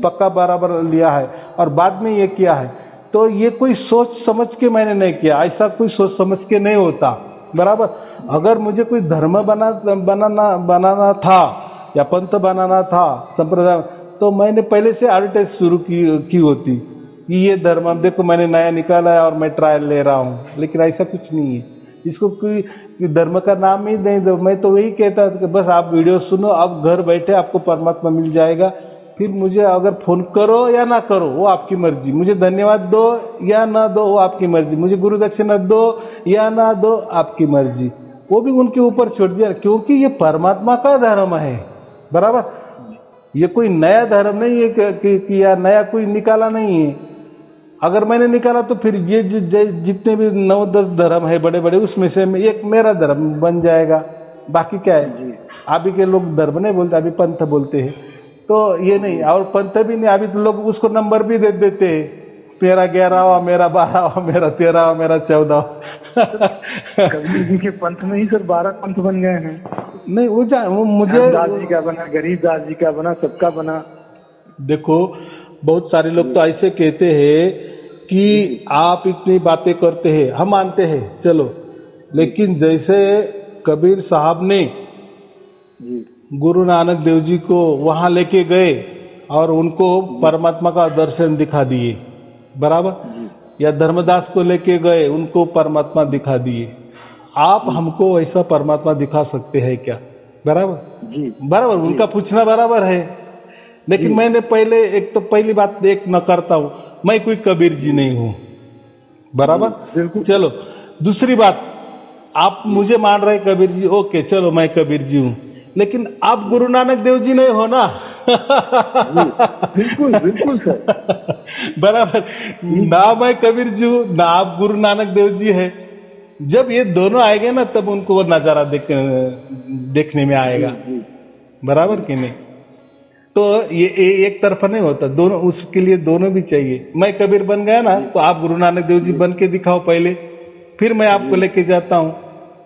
पक्का बराबर लिया है और बाद में ये किया है। तो ये कोई सोच समझ के मैंने नहीं किया, ऐसा कोई सोच समझ के नहीं होता, बराबर। अगर मुझे कोई धर्म बनाना था या पंथ बनाना था, संप्रदाय, तो मैंने पहले से एडवर्टाइज शुरू की होती कि ये धर्म देखो मैंने नया निकाला है और मैं ट्रायल ले रहा हूँ। लेकिन ऐसा कुछ नहीं है, इसको कोई धर्म का नाम ही नहीं दो। मैं तो वही कहता था कि बस आप वीडियो सुनो, आप घर बैठे आपको परमात्मा मिल जाएगा। फिर मुझे अगर फोन करो या ना करो वो आपकी मर्जी, मुझे धन्यवाद दो या ना दो वो आपकी मर्जी, मुझे गुरु दक्षिणा दो या ना दो आपकी मर्जी, वो भी उनके ऊपर छोड़ दिया। क्योंकि ये परमात्मा का धर्म है, बराबर। ये कोई नया धर्म नहीं है कि या नया कोई निकाला नहीं है। अगर मैंने निकाला तो फिर ये जितने भी 9-10 धर्म है बड़े बड़े, उसमें से एक मेरा धर्म बन जाएगा। बाकी क्या है, अभी के लोग धर्म नहीं बोलते, अभी पंथ बोलते हैं। तो ये नहीं, और पंथ भी नहीं, अभी तो लोग उसको नंबर भी दे देते हैं, मेरा 11वां, मेरा 12वां, मेरा 13वां, मेरा 14वां। कबीर जी के पंथ में ही सर 12 पंथ बन गए हैं। नहीं वो मुझे दास जी का बना, गरीबदास जी का बना, सबका बना। देखो बहुत सारे लोग तो ऐसे कहते हैं कि आप इतनी बातें करते हैं, हम मानते हैं चलो, लेकिन जैसे कबीर साहब ने गुरु नानक देव जी को वहां लेके गए और उनको परमात्मा का दर्शन दिखा दिए, बराबर, या धर्मदास को लेके गए, उनको परमात्मा दिखा दिए। आप हमको ऐसा परमात्मा दिखा सकते हैं क्या? बराबर जी बराबर, उनका पूछना बराबर है। लेकिन मैंने पहले एक तो पहली बात एक न करता हूँ, मैं कोई कबीर जी नहीं हूँ, बराबर। बिल्कुल। चलो दूसरी बात, आप मुझे मान रहे कबीर जी, ओके चलो मैं कबीर जी हूँ, लेकिन आप गुरु नानक देव जी नहीं हो ना। बिल्कुल बिल्कुल सर। बराबर, ना मैं कबीर जी हूँ ना आप गुरु नानक देव जी है। जब ये दोनों आएंगे ना तब उनको वो नजारा देखने में आएगा, जी बराबर कि नहीं। तो ये एक तरफा नहीं होता, दोनों, उसके लिए दोनों भी चाहिए। मैं कबीर बन गया ना तो आप गुरु नानक देव जी बन के दिखाओ पहले, फिर मैं आपको लेके जाता हूँ।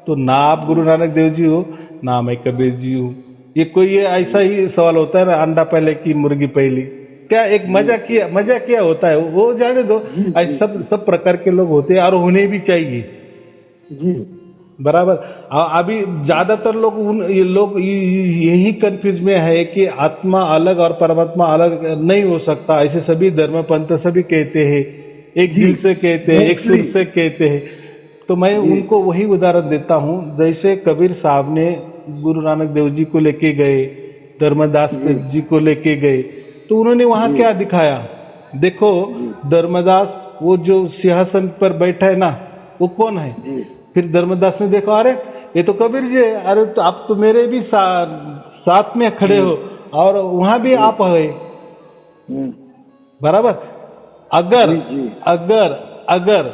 तो ना आप गुरु नानक देव जी हो ना मैं कबीर जी हूँ। ये ऐसा ही सवाल होता है ना, अंडा पहले की मुर्गी पहली, क्या एक मजा किया होता है, वो जाने दो। ऐसे सब प्रकार के लोग होते हैं और होने भी चाहिए, जी बराबर। अभी ज्यादातर लोग यही कंफ्यूज में है कि आत्मा अलग और परमात्मा अलग नहीं हो सकता, ऐसे सभी धर्म पंथ सभी कहते हैं, एक दिल से कहते हैं, एक सुर से कहते हैं। तो मैं उनको वही उदाहरण देता हूँ, जैसे कबीर साहब ने गुरु नानक देव जी को लेके गए, धर्मदास जी को लेके गए, तो उन्होंने वहां क्या दिखाया। देखो धर्मदास वो जो सिंहासन पर बैठा है ना, वो कौन है। फिर धर्मदास ने देखा, अरे ये तो कबीर जी है, अरे तो आप तो मेरे भी साथ में खड़े हो और वहां भी आप है, बराबर। अगर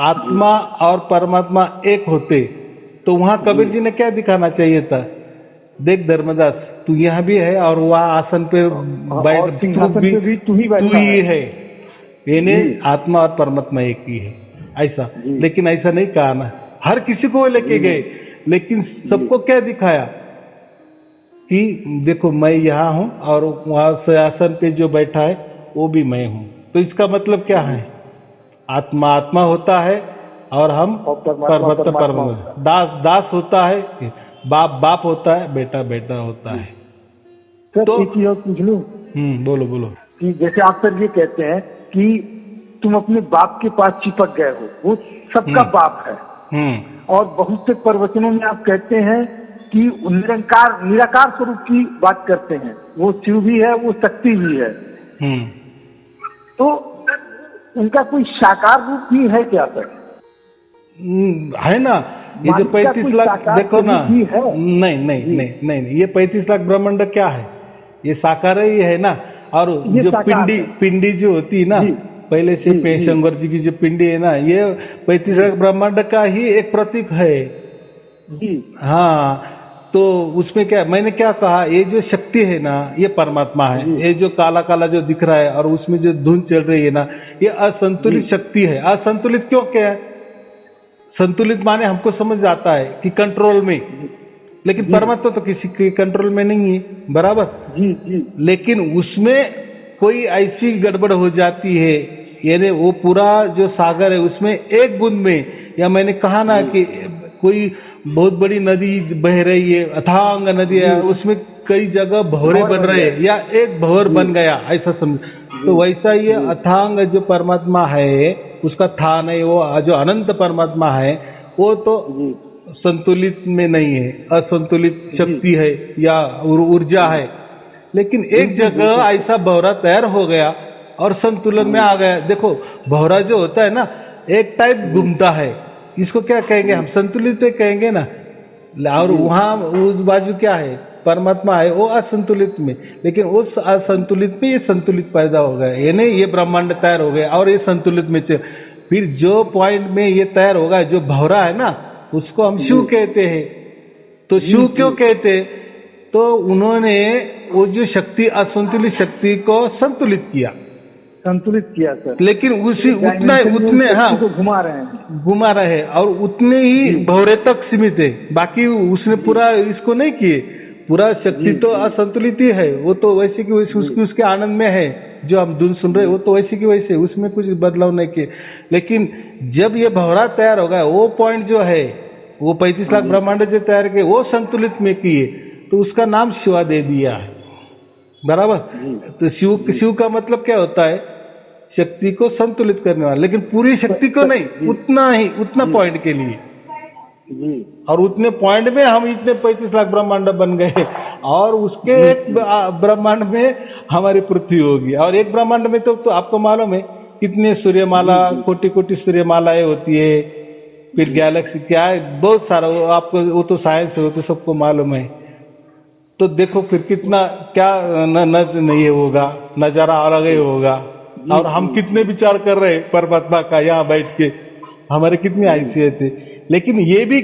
आत्मा और परमात्मा एक होते तो वहां कबीर जी ने क्या दिखाना चाहिए था, देख धर्मदास तू यहाँ भी है और वहां आसन पे बैठ भी तू ही है, यानी आत्मा और परमात्मा एक ही है, ऐसा। लेकिन ऐसा नहीं कहा ना, हर किसी को लेके गए, लेकिन सबको क्या दिखाया कि देखो मैं यहाँ हूँ और वहां सिंहासन पे जो बैठा है वो भी मैं हूँ। तो इसका मतलब क्या है, आत्मा आत्मा होता है और हम परमात्मा, दास होता है, बाप होता है, बेटा होता है। तो एक चीज और पूछ लूं। बोलो। कि जैसे आप सर ये कहते हैं कि तुम अपने बाप के पास चिपक गए हो, वो सबका बाप है। और बहुत से प्रवचनों में आप कहते हैं कि निराकार स्वरूप की बात करते हैं, वो शिव भी है, वो शक्ति भी है। तो उनका कोई साकार रूप भी है क्या सर? है ना, ये जो 35 लाख देखो ना, नहीं, ये 35 लाख ब्रह्मांड क्या है, ये साकार ही है ना। और जो पिंडी जो होती है ना, पहले से शंकर जी की जो पिंडी है ना, ये 35 लाख ब्रह्मांड का ही एक प्रतीक है जी। हाँ, तो उसमें क्या, मैंने क्या कहा, ये जो शक्ति है ना ये परमात्मा है, ये जो काला काला जो दिख रहा है और उसमें जो धुन चल रही है ना, ये असंतुलित शक्ति है। असंतुलित क्यों क्या है, संतुलित माने हमको समझ आता है कि कंट्रोल में, लेकिन परमात्मा तो किसी के कंट्रोल में नहीं है, बराबर जी। लेकिन उसमें कोई ऐसी गड़बड़ हो जाती है, यानी वो पूरा जो सागर है उसमें एक बूंद में, या मैंने कहा ना कि कोई बहुत बड़ी नदी बह रही है, अथांग नदी है, उसमें कई जगह भंवरे बन रहे हैं या एक भंवर बन गया, ऐसा समझ। तो वैसा ये अथांग जो परमात्मा है उसका था नहीं, वो जो अनंत परमात्मा है वो तो संतुलित में नहीं है, असंतुलित शक्ति है या ऊर्जा है। लेकिन एक जगह ऐसा भंवरा तैयार हो गया और संतुलन में आ गया। देखो भंवरा जो होता है ना, एक टाइप घूमता है, इसको क्या कहेंगे हम, संतुलित कहेंगे ना। और वहां उस बाजू क्या है, परमात्मा है, वो असंतुलित में, लेकिन उस असंतुलित में ये संतुलित पैदा हो गया, यानी ये ब्रह्मांड तैयार हो गया और ये संतुलित में फिर जो पॉइंट में ये तैयार होगा, जो भंवरा है ना, उसको हम शिव कहते हैं। तो शिव क्यों कहते हैं, तो उन्होंने वो जो शक्ति, असंतुलित शक्ति को संतुलित किया सर। लेकिन उतने हाँ घुमा रहे हैं और उतने ही भंवरे तक सीमित है, बाकी उसने पूरा इसको नहीं किए। पूरा शक्ति तो असंतुलित ही है, वो तो वैसे की वैसे उसके आनंद में है, जो हम धुन सुन रहे हैं वो तो वैसे की वैसे, उसमें कुछ बदलाव नहीं किए। लेकिन जब ये भंवरा तैयार होगा, वो पॉइंट जो है, वो 35 लाख ब्रह्मांड जो तैयार किए वो संतुलित में किए, तो उसका नाम शिवा दे दिया है, बराबर। तो शिव का मतलब क्या होता है, शक्ति को संतुलित करने वाला, लेकिन पूरी शक्ति को नहीं, उतना पॉइंट के लिए। जी और उतने पॉइंट में हम इतने 35 लाख ब्रह्मांड बन गए, और उसके एक ब्रह्मांड में हमारी पृथ्वी होगी, और एक ब्रह्मांड में तो आपको मालूम है कितने सूर्यमाला, कोटि कोटि सूर्यमालाएं होती है, फिर गैलेक्सी क्या है, बहुत सारा, वो आपको वो तो साइंस है, वो तो सबको मालूम है। तो देखो फिर कितना क्या नहीं होगा, नजारा अलग ही होगा। और हम कितने विचार कर रहे हैं परमात्मा का यहाँ बैठ के, हमारे कितनी हैसियत है। लेकिन ये भी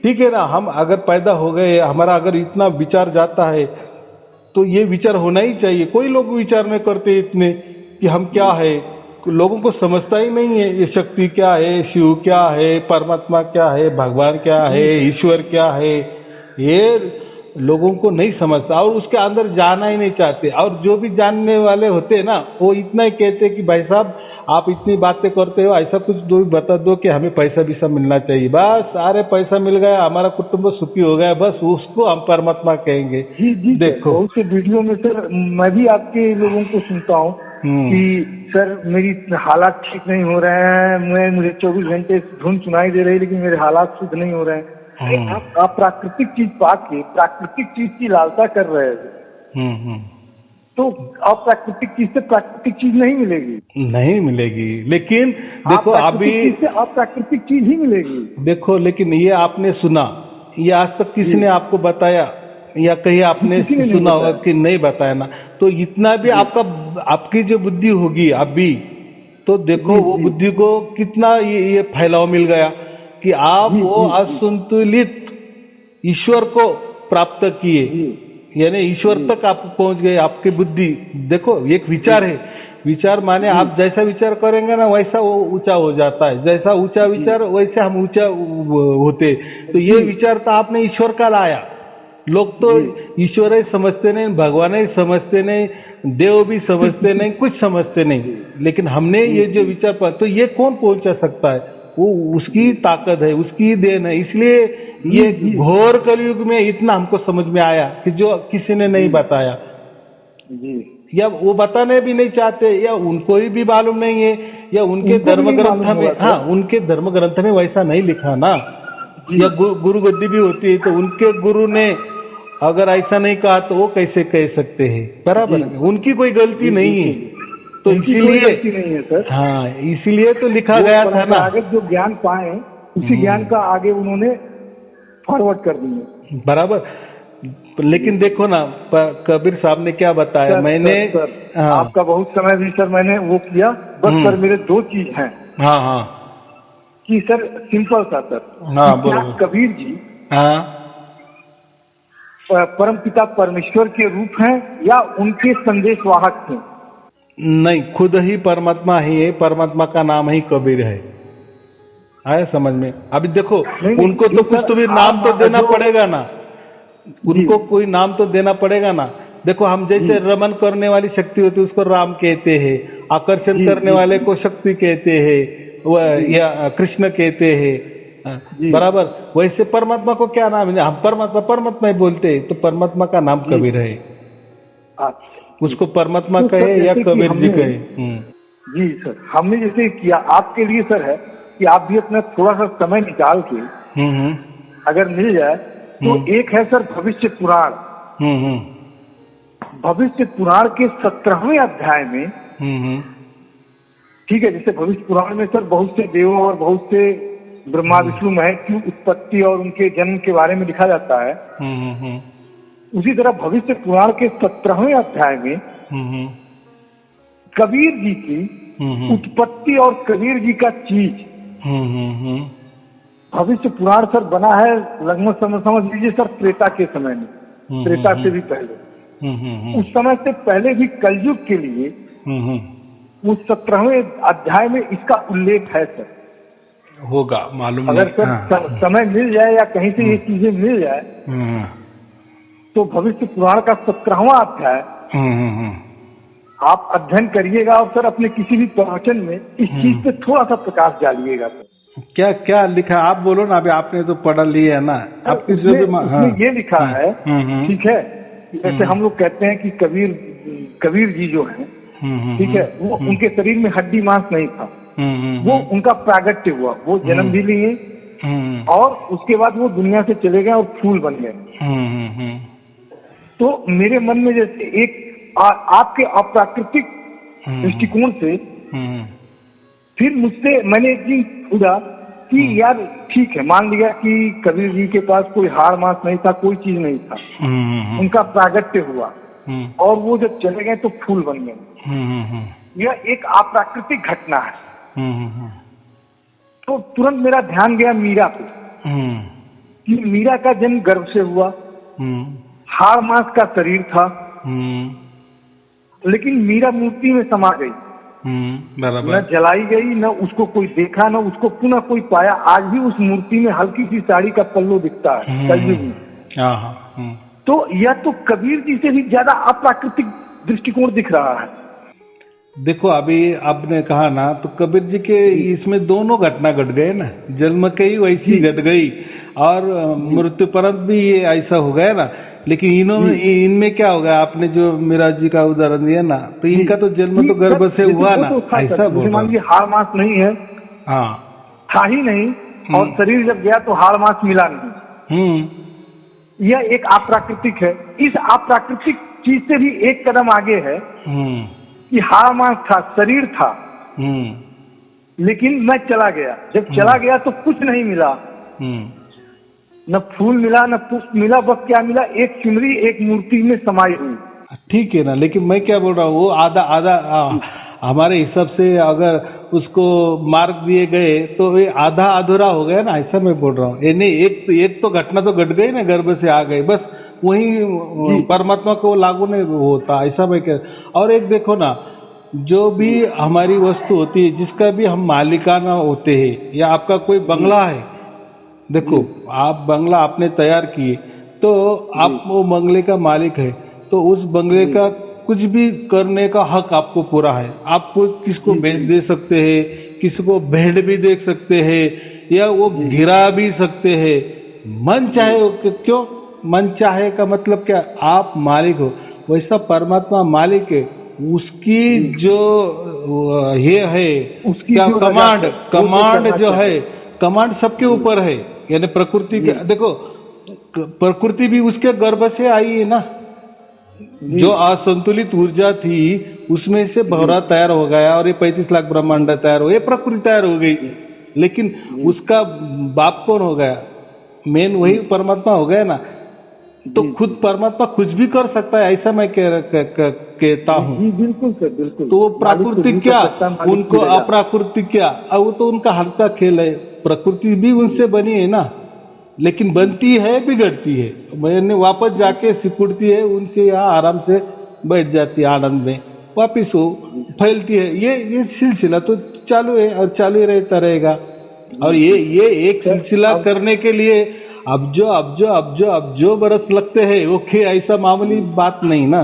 ठीक है ना, हम अगर पैदा हो गए, हमारा अगर इतना विचार जाता है तो ये विचार होना ही चाहिए। कोई लोग विचार नहीं करते इतने कि हम क्या है, लोगों को समझता ही नहीं है ये शक्ति क्या है, शिव क्या है, परमात्मा क्या है, भगवान क्या है, ईश्वर क्या है, ये लोगों को नहीं समझता और उसके अंदर जाना ही नहीं चाहते। और जो भी जानने वाले होते हैं ना, वो इतना ही कहते हैं कि भाई साहब आप इतनी बातें करते हो, ऐसा कुछ दो बता दो कि हमें पैसा भी सब मिलना चाहिए, बस अरे पैसा मिल गया, हमारा कुटुंब सुखी हो गया, बस उसको हम परमात्मा कहेंगे। जी जी देखो बहुत से वीडियो में सर मैं भी आपके लोगों को सुनता हूँ कि सर मेरी हालात ठीक नहीं हो रहे हैं, मुझे 24 घंटे धुन सुनाई दे रही है लेकिन मेरे हालात शुद्ध नहीं हो रहे हैं। आप प्राकृतिक चीज पाके प्राकृतिक चीज की लालसा कर रहे हैं, तो आप प्राकृतिक चीज से प्राकृतिक चीज नहीं मिलेगी। लेकिन देखो अभी आप प्राकृतिक चीज ही मिलेगी। देखो लेकिन ये आपने सुना, ये आज तक किसने आपको बताया, या कहीं आपने सुना होगा कि नहीं बताया ना, तो इतना भी आपकी जो बुद्धि होगी अभी, तो देखो वो बुद्धि को कितना ये फैलाव मिल गया कि आप वो असंतुलित ईश्वर को प्राप्त किए, यानी ईश्वर तक आप पहुंच गए। आपकी बुद्धि देखो, एक विचार है, विचार माने आप जैसा विचार करेंगे ना वैसा वो ऊंचा हो जाता है, जैसा ऊंचा विचार वैसे हम ऊंचा होते। तो ये विचार तो आपने ईश्वर का लाया। लोग तो ईश्वर ही समझते नहीं, भगवान ही समझते नहीं, देव भी समझते नहीं, कुछ समझते नहीं। लेकिन हमने ये जो विचार पर, तो ये कौन पहुंचा सकता है, वो उसकी ताकत है, उसकी देन है। इसलिए ये घोर कलयुग में इतना हमको समझ में आया कि जो किसी ने नहीं बताया, या वो बताने भी नहीं चाहते, या उनको भी मालूम नहीं है, या उनके धर्म ग्रंथ में, हाँ उनके धर्म ग्रंथ में वैसा नहीं लिखा ना, या गुरु गद्दी भी होती है तो उनके गुरु ने अगर ऐसा नहीं कहा तो वो कैसे कह सकते हैं, बराबर है, उनकी कोई गलती नहीं है। तो इसीलिए नहीं है सर, हाँ इसीलिए तो लिखा गया था ना, आगे जो ज्ञान पाए उसी ज्ञान का आगे उन्होंने फॉरवर्ड कर दिए, बराबर। लेकिन देखो ना कबीर साहब ने क्या बताया, सर, मैंने सर, आपका बहुत समय भी सर मैंने वो किया, बस सर मेरे दो चीज हैं। हाँ कि सर सिंपल सा सर, हाँ क्या कबीर जी परम पिता परमेश्वर के रूप हैं या उनके संदेशवाहक हैं? नहीं, खुद ही परमात्मा ही है, परमात्मा का नाम ही कबीर है। आया समझ में? अभी देखो उनको तो कुछ तो भी नाम तो देना पड़ेगा ना, उनको कोई नाम तो देना पड़ेगा ना। देखो हम जैसे रमन करने वाली शक्ति होती है उसको राम कहते हैं, आकर्षण करने वाले को शक्ति कहते हैं, या कृष्ण कहते हैं, बराबर। वैसे परमात्मा को क्या नाम है, हम परमात्मा ही बोलते हैं, तो परमात्मा का नाम कबीर है। उसको परमात्मा कहे या कबीर जी कहे। जी सर, हमने जैसे किया आपके लिए सर है कि आप भी अपना थोड़ा सा समय निकाल के अगर मिल जाए तो एक है सर भविष्य पुराण। भविष्य पुराण के 17वें अध्याय में, ठीक है, जैसे भविष्य पुराण में सर बहुत से देवों और बहुत से ब्रह्मा विष्णु महेश की उत्पत्ति और उनके जन्म के बारे में लिखा जाता है। उसी तरह भविष्य पुराण के 17वें अध्याय में कबीर जी की उत्पत्ति और कबीर जी का चीज, भविष्य पुराण सर बना है लगभग समझ लीजिए सर त्रेता के समय में, त्रेता से भी पहले, उस समय से पहले भी कलयुग के लिए उस 17वें अध्याय में इसका उल्लेख है सर। होगा मालूम अगर सर समय मिल जाए या कहीं से ये चीजें मिल जाए तो भविष्य पुराण का 17वां अध्याय आप अध्ययन करिएगा और सर अपने किसी भी प्रवचन में इस चीज पे थोड़ा सा प्रकाश डालिएगा सर। क्या क्या लिखा आप बोलो ना, अभी आपने तो पढ़ लिया है ना, आपकी जो भी ये लिखा है, ठीक है, जैसे हम लोग कहते हैं कि कबीर जी जो हैं, ठीक है, वो उनके शरीर में हड्डी मांस नहीं था, वो उनका प्रागट्य हुआ, वो जन्म भी लिए और उसके बाद वो दुनिया से चले गए और फूल बन गए। तो मेरे मन में जैसे एक आपके अप्राकृतिक दृष्टिकोण से फिर मुझसे मैंने एक दिन पूछा कि यार ठीक है, मान लिया कि कबीर जी के पास कोई हाड़ मास नहीं था, कोई चीज नहीं था, उनका प्रागट्य हुआ और वो जब चले गए तो फूल बन गए। यह एक अप्राकृतिक घटना है। तो तुरंत मेरा ध्यान गया मीरा पे कि मीरा का जन्म गर्भ से हुआ, हाड़ मास का शरीर था, लेकिन मीरा मूर्ति में समा गई, न जलाई गई, न उसको कोई देखा, न उसको पुनः कोई पाया। आज भी उस मूर्ति में हल्की सी साड़ी का पल्लू दिखता है कलयुग में। तो यह तो कबीर जी से भी ज्यादा अप्राकृतिक दृष्टिकोण दिख रहा है। देखो अभी आपने कहा ना, तो कबीर जी के इसमें दोनों घटना घट गए ना, जन्म के ही वैसी घट गई और मृत्यु परंत भी ये ऐसा हो गया ना। लेकिन इनमें क्या होगा, आपने जो मीरा जी का उदाहरण दिया ना, तो इनका तो जन्म तो गर्भ से हुआ ना, ऐसा बोल मान लीजिए हाड़ मास नहीं है, था ही नहीं, और शरीर जब गया तो हाड़ मास मिला नहीं। यह एक अप्राकृतिक है। इस अप्राकृतिक चीज से भी एक कदम आगे है कि हाड़ मास था, शरीर था, लेकिन मैं चला गया। जब चला गया तो कुछ नहीं मिला, न फूल मिला, न पुष्प मिला, बस क्या मिला, एक चुनरी एक मूर्ति में समाई हुई। ठीक है ना, लेकिन मैं क्या बोल रहा हूँ, वो आधा आधा हमारे हिसाब से अगर उसको मार्क दिए गए तो ये आधा अधूरा हो गया ना, ऐसा मैं बोल रहा हूँ। ये नहीं, एक तो घटना तो घट गई ना, गर्भ से आ गई, बस वही परमात्मा को लागू नहीं होता, ऐसा मैं कह। और एक देखो ना, जो भी हमारी वस्तु होती है, जिसका भी हम मालिकाना होते हैं, या आपका कोई बंगला है, देखो आप बंगला आपने तैयार किए तो आप वो बंगले का मालिक है, तो उस बंगले का कुछ भी करने का हक आपको पूरा है। आप किसको बेच दे सकते हैं, किसी को भेड़ भी दे सकते हैं, या वो गिरा भी सकते हैं, मन चाहे। क्यों मन चाहे का मतलब क्या, आप मालिक हो। वैसा परमात्मा मालिक है, उसकी जो ये है, उसकी क्या कमांड जो है, कमांड सबके ऊपर है। यानी प्रकृति के, देखो प्रकृति भी उसके गर्भ से आई है ना। जो असंतुलित ऊर्जा थी उसमें से भवरा तैयार हो गया और ये 35 लाख ब्रह्मांड तैयार हो, ये प्रकृति तैयार हो गई। लेकिन उसका बाप कौन हो गया, मेन वही परमात्मा हो गया ना। तो खुद परमात्मा कुछ भी कर सकता है, ऐसा मैं कहता हूँ। बिल्कुल सर, बिल्कुल। तो वो प्राकृतिक क्या, उनको अप्राकृतिक क्या, अब वो तो उनका हाथ का खेल है। प्रकृति भी उनसे बनी है ना, लेकिन बनती है, बिगड़ती है, मैंने वापस जाके सिकुड़ती है, उनसे यहाँ आराम से बैठ जाती है, आनंद में वापिस वो फैलती है। ये सिलसिला तो चालू है और चालू रहता रहेगा। और ये एक सिलसिला करने के लिए अब जो बरस लगते हैं, वो ऐसा मामूली बात नहीं ना।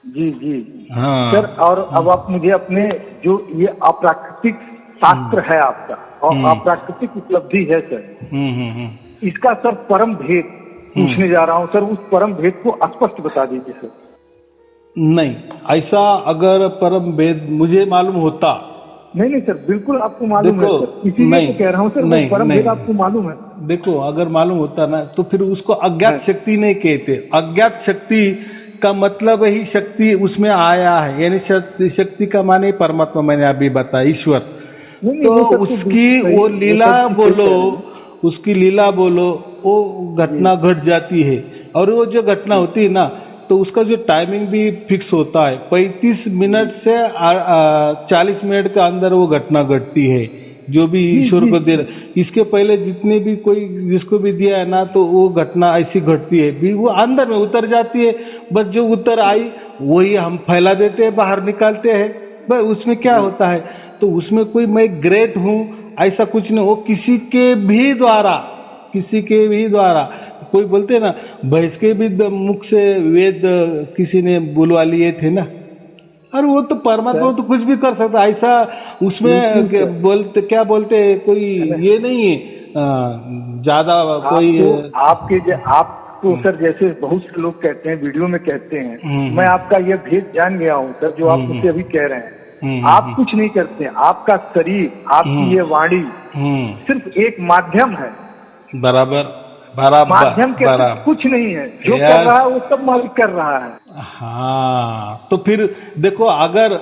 जी जी हाँ सर। और अब आप मुझे अपने जो ये अप्राकृतिक शास्त्र है आपका और अप्राकृतिक उपलब्धि है सर, इसका सर परम भेद पूछने जा रहा हूँ सर। उस परम भेद को स्पष्ट बता दीजिए सर। नहीं, ऐसा अगर परम भेद मुझे मालूम होता। नहीं सर, बिल्कुल आपको मालूम है सर, इसीलिए तो कह रहा हूँ सर, वो परम भेद आपको मालूम है। देखो अगर मालूम होता ना, तो फिर उसको अज्ञात शक्ति नहीं कहते। अज्ञात शक्ति का मतलब ही शक्ति उसमें आया है, यानी शक्ति का माने परमात्मा, मैंने अभी बताया, ईश्वर। तो उसकी वो लीला बोलो, उसकी लीला बोलो, वो घटना घट जाती है। और वो जो घटना होती है ना, तो उसका जो टाइमिंग भी फिक्स होता है, 35 मिनट से 40 मिनट के अंदर वो घटना घटती है, जो भी ईश्वर को दे। इसके पहले जितने भी कोई जिसको भी दिया है ना, तो वो घटना ऐसी घटती है भी, वो अंदर में उतर जाती है। बस जो उतर आई वही हम फैला देते हैं, बाहर निकालते हैं, बस। उसमें क्या होता है, तो उसमें कोई मैं ग्रेट हूँ ऐसा कुछ नहीं। वो किसी के भी द्वारा कोई बोलते हैं ना, भैंस के भी मुख से वेद किसी ने बुलवा लिए थे ना। और वो तो परमात्मा तो कुछ भी कर सकता, ऐसा उसमें बोलते क्या बोलते, कोई ये नहीं है ज्यादा कोई आपको सर, जैसे बहुत से लोग कहते हैं, वीडियो में कहते हैं, मैं आपका ये भेद जान गया हूँ सर, जो आप मुझसे अभी कह रहे हैं। आप कुछ नहीं करते हैं, आपका शरीर, आपकी ये वाणी सिर्फ एक माध्यम है, बराबर बराबर माध्यम के बराबर। कुछ नहीं है। जो कर रहा है वो सब मालिक कर रहा है। हाँ, तो फिर देखो, अगर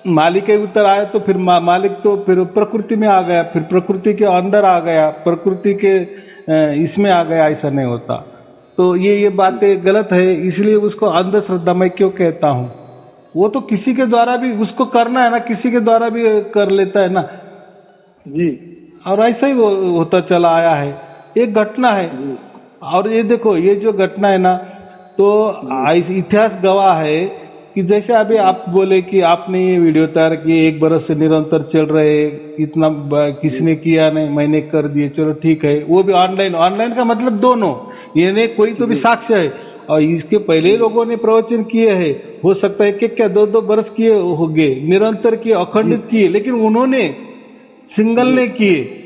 मालिक के उतर आए तो फिर मालिक तो फिर प्रकृति में आ गया, फिर प्रकृति के अंदर आ गया, प्रकृति के इसमें आ गया, ऐसा नहीं होता। तो ये बातें गलत है, इसलिए उसको अंधश्रद्धा मैं क्यों कहता हूँ। वो तो किसी के द्वारा भी उसको करना है ना, किसी के द्वारा भी कर लेता है ना जी। और ऐसा ही वो होता चला आया है। एक घटना है, और ये देखो, ये जो घटना है ना, तो इतिहास गवाह है कि जैसे अभी आप बोले कि आपने ये वीडियो तैयार किए, 1 बरस से निरंतर चल रहे, इतना किसने किया नहीं, मैंने कर दिए, चलो ठीक है। वो भी ऑनलाइन, ऑनलाइन का मतलब दोनों, ये नहीं कोई तो भी साक्ष्य है। और इसके पहले लोगों ने प्रवचन किए हैं, हो सकता है कि क्या 2-2 बरस किए होंगे, निरंतर किए, अखंडित किए, लेकिन उन्होंने सिंगल ने किए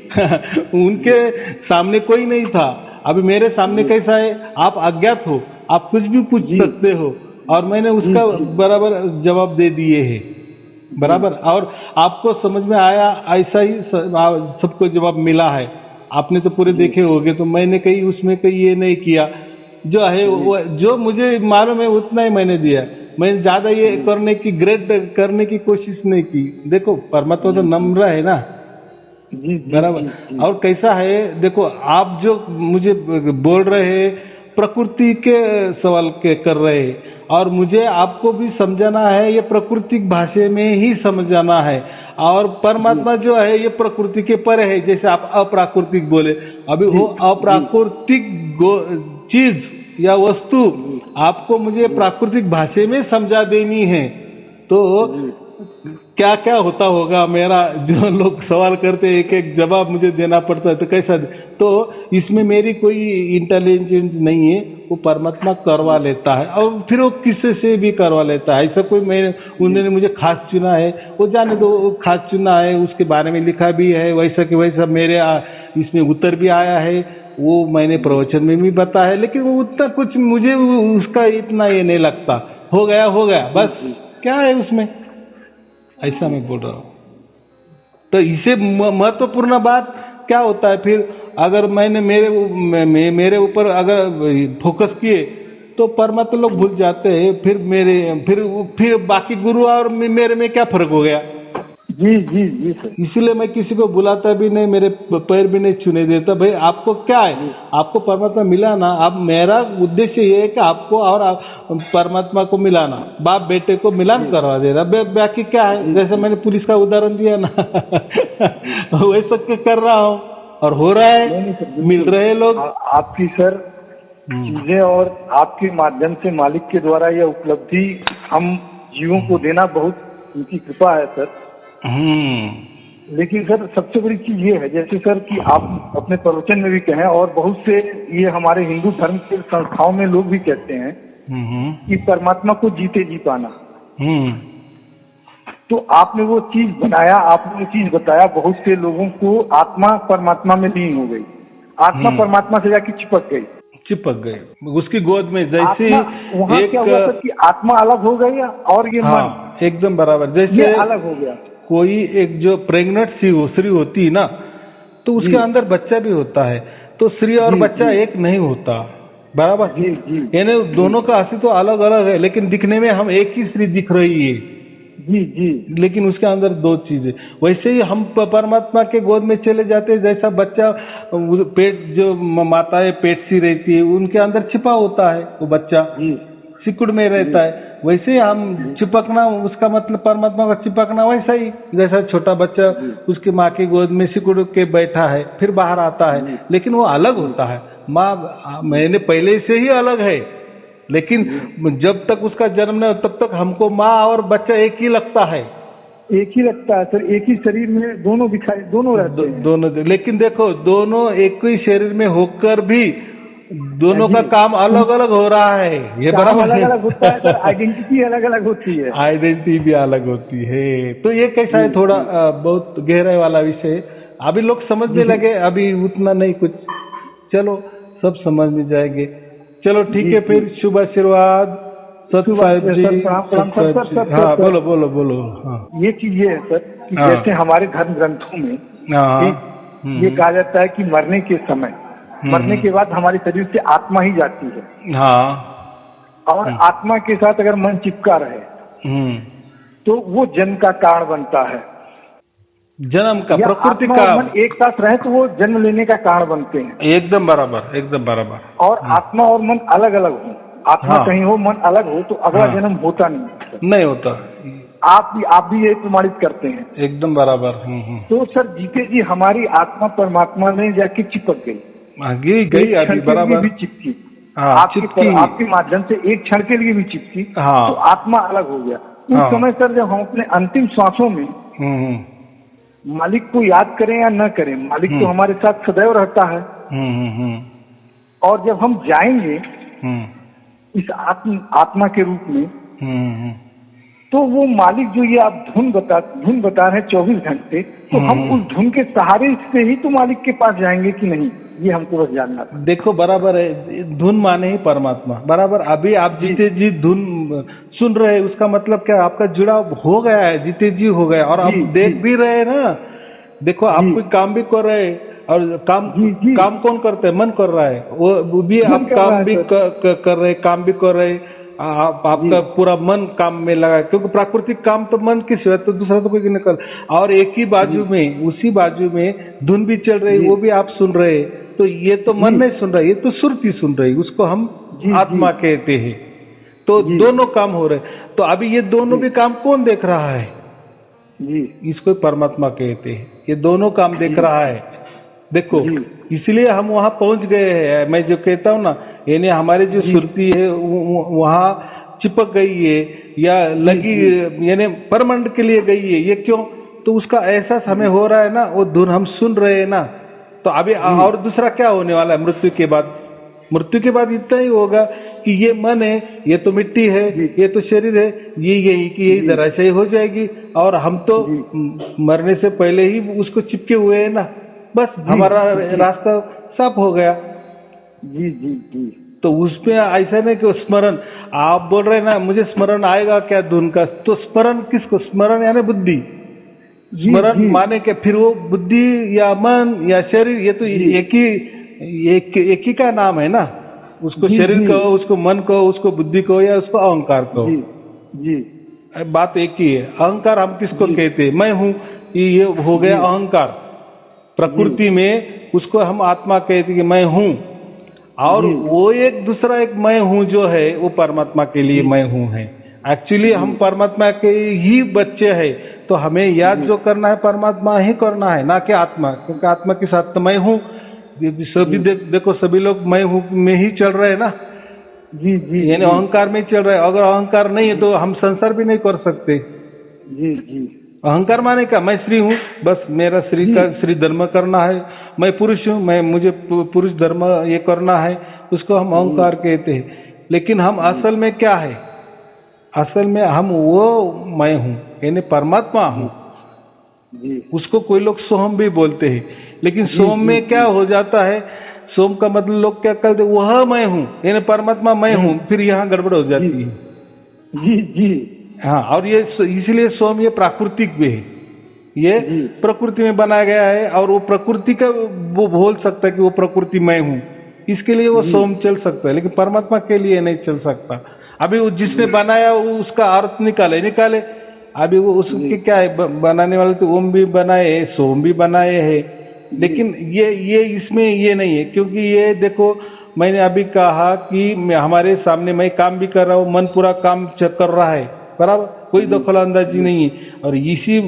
उनके सामने कोई नहीं था। अभी मेरे सामने कैसा है, आप अज्ञात हो, आप कुछ भी पूछ सकते हो, और मैंने उसका बराबर जवाब दे दिए हैं, बराबर। और आपको समझ में आया, ऐसा ही सबको जवाब मिला है। आपने तो पूरे देखे होंगे, तो मैंने कहीं उसमें कहीं ये नहीं किया, जो है वो जो मुझे मालूम है उतना ही मैंने दिया। मैंने ज्यादा ये करने की, ग्रेड करने की कोशिश नहीं की। देखो, परमात्मा तो नम्र है ना, बराबर। और कैसा है, देखो, आप जो मुझे बोल रहे हैं प्रकृति के सवाल के कर रहे हैं, और मुझे आपको भी समझाना है, ये प्राकृतिक भाषा में ही समझाना है। और परमात्मा जो है ये प्रकृति के परे है, जैसे आप अप्राकृतिक बोले। अभी वो अप्राकृतिक चीज या वस्तु आपको मुझे प्राकृतिक भाषा में समझा देनी है, तो क्या क्या होता होगा मेरा। जो लोग सवाल करते हैं, एक एक जवाब मुझे देना पड़ता है, तो कैसा। तो इसमें मेरी कोई इंटेलिजेंस नहीं है, वो परमात्मा करवा लेता है, और फिर वो किसी से भी करवा लेता है। ऐसा कोई उन्होंने मुझे खास चुना है, वो जाने दो, खास चुना है, उसके बारे में लिखा भी है, वैसा कि वैसा मेरे इसमें उत्तर भी आया है, वो मैंने प्रवचन में भी बताया है। लेकिन वो उतना कुछ मुझे उसका इतना ये नहीं लगता, हो गया बस, क्या है उसमें, ऐसा मैं बोल रहा हूँ। तो इसे महत्वपूर्ण बात क्या होता है, फिर अगर मैंने मेरे ऊपर अगर फोकस किए तो परमात्मा लोग भूल जाते हैं। फिर बाकी गुरु और मेरे में क्या फर्क हो गया। जी जी जी सर। इसीलिए मैं किसी को बुलाता भी नहीं, मेरे पैर भी नहीं छूने देता। भाई आपको क्या है, आपको परमात्मा मिलाना। अब मेरा उद्देश्य ये है कि आपको और परमात्मा को मिलाना, बाप बेटे को मिलान करवा दे रहा। बाकी क्या है, जैसे मैंने पुलिस का उदाहरण दिया ना वैसा कर रहा हूँ, और हो रहा है, मिल रहे लोग। आपकी सर चीजें और आपके माध्यम से मालिक के द्वारा यह उपलब्धि हम जीवों को देना बहुत उनकी कृपा है सर। लेकिन सर सबसे बड़ी चीज ये है, जैसे सर कि आप अपने प्रवचन में भी कहें, और बहुत से ये हमारे हिंदू धर्म के संस्थाओं में लोग भी कहते हैं कि परमात्मा को जीते जी पाना। तो आपने वो चीज बनाया, आपने वो चीज बताया, बहुत से लोगों को आत्मा परमात्मा में लीन हो गई, आत्मा परमात्मा से जाके चिपक गई उसकी गोद में। जैसे वहाँ क्या हुआ सर कि आत्मा अलग हो गई और ये मन एकदम बराबर, जैसे अलग हो गया। कोई एक जो प्रेग्नेंट स्त्री होती है ना, तो उसके अंदर बच्चा भी होता है, तो स्त्री और बच्चा एक नहीं होता, बराबर। यानी दोनों का अस्तित्व तो अलग अलग है, लेकिन दिखने में हम एक ही स्त्री दिख रही है। जी, लेकिन उसके अंदर दो चीजें। वैसे ही हम परमात्मा के गोद में चले जाते हैं, जैसा बच्चा पेट, जो माताएं पेट सी रहती है, उनके अंदर छिपा होता है वो बच्चा, सिकुड़ में रहता है। वैसे ही हम चिपकना, उसका मतलब परमात्मा का चिपकना वैसा ही, जैसा छोटा बच्चा उसकी माँ की गोद में सिकुड़ के बैठा है, फिर बाहर आता है, लेकिन वो अलग होता है। माँ मैंने पहले से ही अलग है, लेकिन जब तक उसका जन्म नहीं, तब तक हमको माँ और बच्चा एक ही लगता है। एक ही लगता है सर, एक ही शरीर में दोनों दिखाई, दोनों रहते हैं। दोनों, लेकिन देखो, दोनों एक ही शरीर में होकर भी दोनों का काम अलग अलग हो रहा है। ये बराबर अलग अलग होता है सर, आइडेंटिटी अलग अलग होती है, आइडेंटिटी भी अलग होती है। तो ये कैसा है, थोड़ा बहुत गहराई वाला विषय। अभी लोग समझने लगे, अभी उतना नहीं कुछ, चलो सब समझ में जाएंगे। चलो ठीक है, फिर शुभ आशीर्वाद। सत साहिब जी, सर, प्रणाम, प्रणाम, सत साहिब सर, जी। सर, सर, हाँ, सर। बोलो बोलो बोलो। हाँ ये चीज ये है सर कि हाँ। जैसे हमारे धर्म ग्रंथों में हाँ, ठीक, ये कहा जाता है कि मरने के समय, मरने के बाद हमारे शरीर से आत्मा ही जाती है, हाँ, और आत्मा के साथ अगर मन चिपका रहे तो वो जन्म का कारण बनता है, जन्म का, या प्रकृति आत्मा का। और मन एक साथ रहे तो वो जन्म लेने का कारण बनते हैं। एकदम बराबर, एकदम बराबर। और आत्मा और मन अलग अलग हो, आत्मा हाँ। कहीं हो, मन अलग हो, तो अगला हाँ। जन्म होता नहीं है। नहीं होता। आप भी ये प्रमाणित करते हैं। एकदम बराबर। तो सर जीते जी हमारी आत्मा परमात्मा में जाके चिपक गई, गई एक अभी क्षण के लिए बराबर। भी चिपकी, हाँ, चिपकी। आपके माध्यम से एक क्षण के लिए भी चिपकी, हाँ। तो आत्मा अलग हो गया। उस हाँ। समय सर जब हम अपने अंतिम श्वासों में मालिक को याद करें या न करें, मालिक तो हमारे साथ सदैव रहता है। और जब हम जाएंगे इस आत्मा के रूप में, तो वो मालिक जो ये आप धुन बता रहे हैं 24 घंटे, तो हम उस धुन के सहारे से ही तो मालिक के पास जाएंगे कि नहीं, ये हमको बस जानना था। देखो बराबर है, धुन माने ही परमात्मा, बराबर। अभी आप जीते जी धुन सुन रहे हैं, उसका मतलब क्या, आपका जुड़ाव हो गया है, जीते जी हो गया। और आप देख भी रहे हैं ना, देखो आप कोई काम भी कर रहे हैं, और काम कौन करता है, मन कर रहा है, वो भी आप काम भी कर रहे, काम भी कर रहे, आपका पूरा मन काम में लगा है, क्योंकि प्राकृतिक काम तो मन की सिवा तो दूसरा तो कोई नहीं कर। और एक ही बाजू में, उसी बाजू में धुन भी चल रही, वो भी आप सुन रहे, तो ये तो मन नहीं सुन रहा, ये तो सुरती सुन रही, उसको हम आत्मा कहते हैं। तो दोनों काम हो रहे, तो अभी ये दोनों भी काम कौन देख रहा है, इसको परमात्मा कहते हैं। ये दोनों काम देख रहा है, देखो, इसलिए हम वहां पहुंच गए हैं। मैं जो कहता हूँ ना, यानी हमारी जो सुरती है वहां चिपक गई है, या लगी, यानी परमानेंट के लिए गई है। ये क्यों, तो उसका एहसास हमें हो रहा है ना, वो धुन हम सुन रहे हैं ना। तो अभी और दूसरा क्या होने वाला है मृत्यु के बाद? मृत्यु के बाद इतना ही होगा कि ये मन है, ये तो मिट्टी है, ये तो शरीर है, यही धराशायी हो जाएगी, और हम तो मरने से पहले ही उसको चिपके हुए हैं ना, बस हमारा रास्ता साफ हो गया। तो उसमें ऐसा नहीं कि स्मरण, आप बोल रहे हैं ना मुझे स्मरण आएगा क्या धुन का, तो स्मरण किसको, स्मरण यानी बुद्धि, स्मरण माने के फिर वो बुद्धि या मन या शरीर, ये तो एक ही का नाम है ना। उसको शरीर कहो, उसको मन कहो, उसको बुद्धि कहो, या उसको अहंकार कहो, बात एक ही है। अहंकार हम किसको कहते हैं, मैं हूँ, ये हो गया अहंकार। प्रकृति में उसको हम आत्मा कहते हैं कि मैं हूँ, और वो एक दूसरा एक मैं हूँ जो है, वो परमात्मा के लिए मैं हूँ है। एक्चुअली हम परमात्मा के ही बच्चे हैं, तो हमें याद जो करना है परमात्मा ही करना है, ना कि आत्मा, क्योंकि आत्मा के साथ तो मैं हूँ। सभी देखो सभी लोग मैं हूँ में ही चल रहे हैं ना, यानी अहंकार में ही चल रहे हैं। अगर अहंकार नहीं है तो हम संसार भी नहीं कर सकते। अहंकार माने क्या, मैं स्त्री हूँ, बस मेरा स्त्री का स्त्री धर्म करना है, मैं पुरुष हूँ, मुझे पुरुष धर्म ये करना है, उसको हम अहंकार कहते हैं। लेकिन हम असल में क्या है, असल में हम वो मैं हूँ, यानी परमात्मा हूँ। उसको कोई लोग सोम भी बोलते हैं, लेकिन सोम में क्या हो जाता है, सोम का मतलब लोग क्या कहते हैं, वह मैं हूँ, यानी परमात्मा मैं हूँ, फिर यहाँ गड़बड़ हो जाती है। हाँ, और ये इसलिए सोम ये प्राकृतिक भी है, ये प्रकृति में बनाया गया है, और वो प्रकृति का वो बोल सकता है कि वो प्रकृति मैं हूँ, इसके लिए वो सोम चल सकता है, लेकिन परमात्मा के लिए नहीं चल सकता। अभी वो जिसने बनाया वो उसका अर्थ निकाले, अभी वो उसके क्या है, बनाने वाले तो ओम भी बनाए है, सोम भी बनाए है, लेकिन ये इसमें ये नहीं है, क्योंकि ये देखो मैंने अभी कहा कि हमारे सामने मैं काम भी कर रहा हूँ, मन पूरा काम कर रहा है, बराबर, कोई दखल अंदाजी नहीं है। और इसी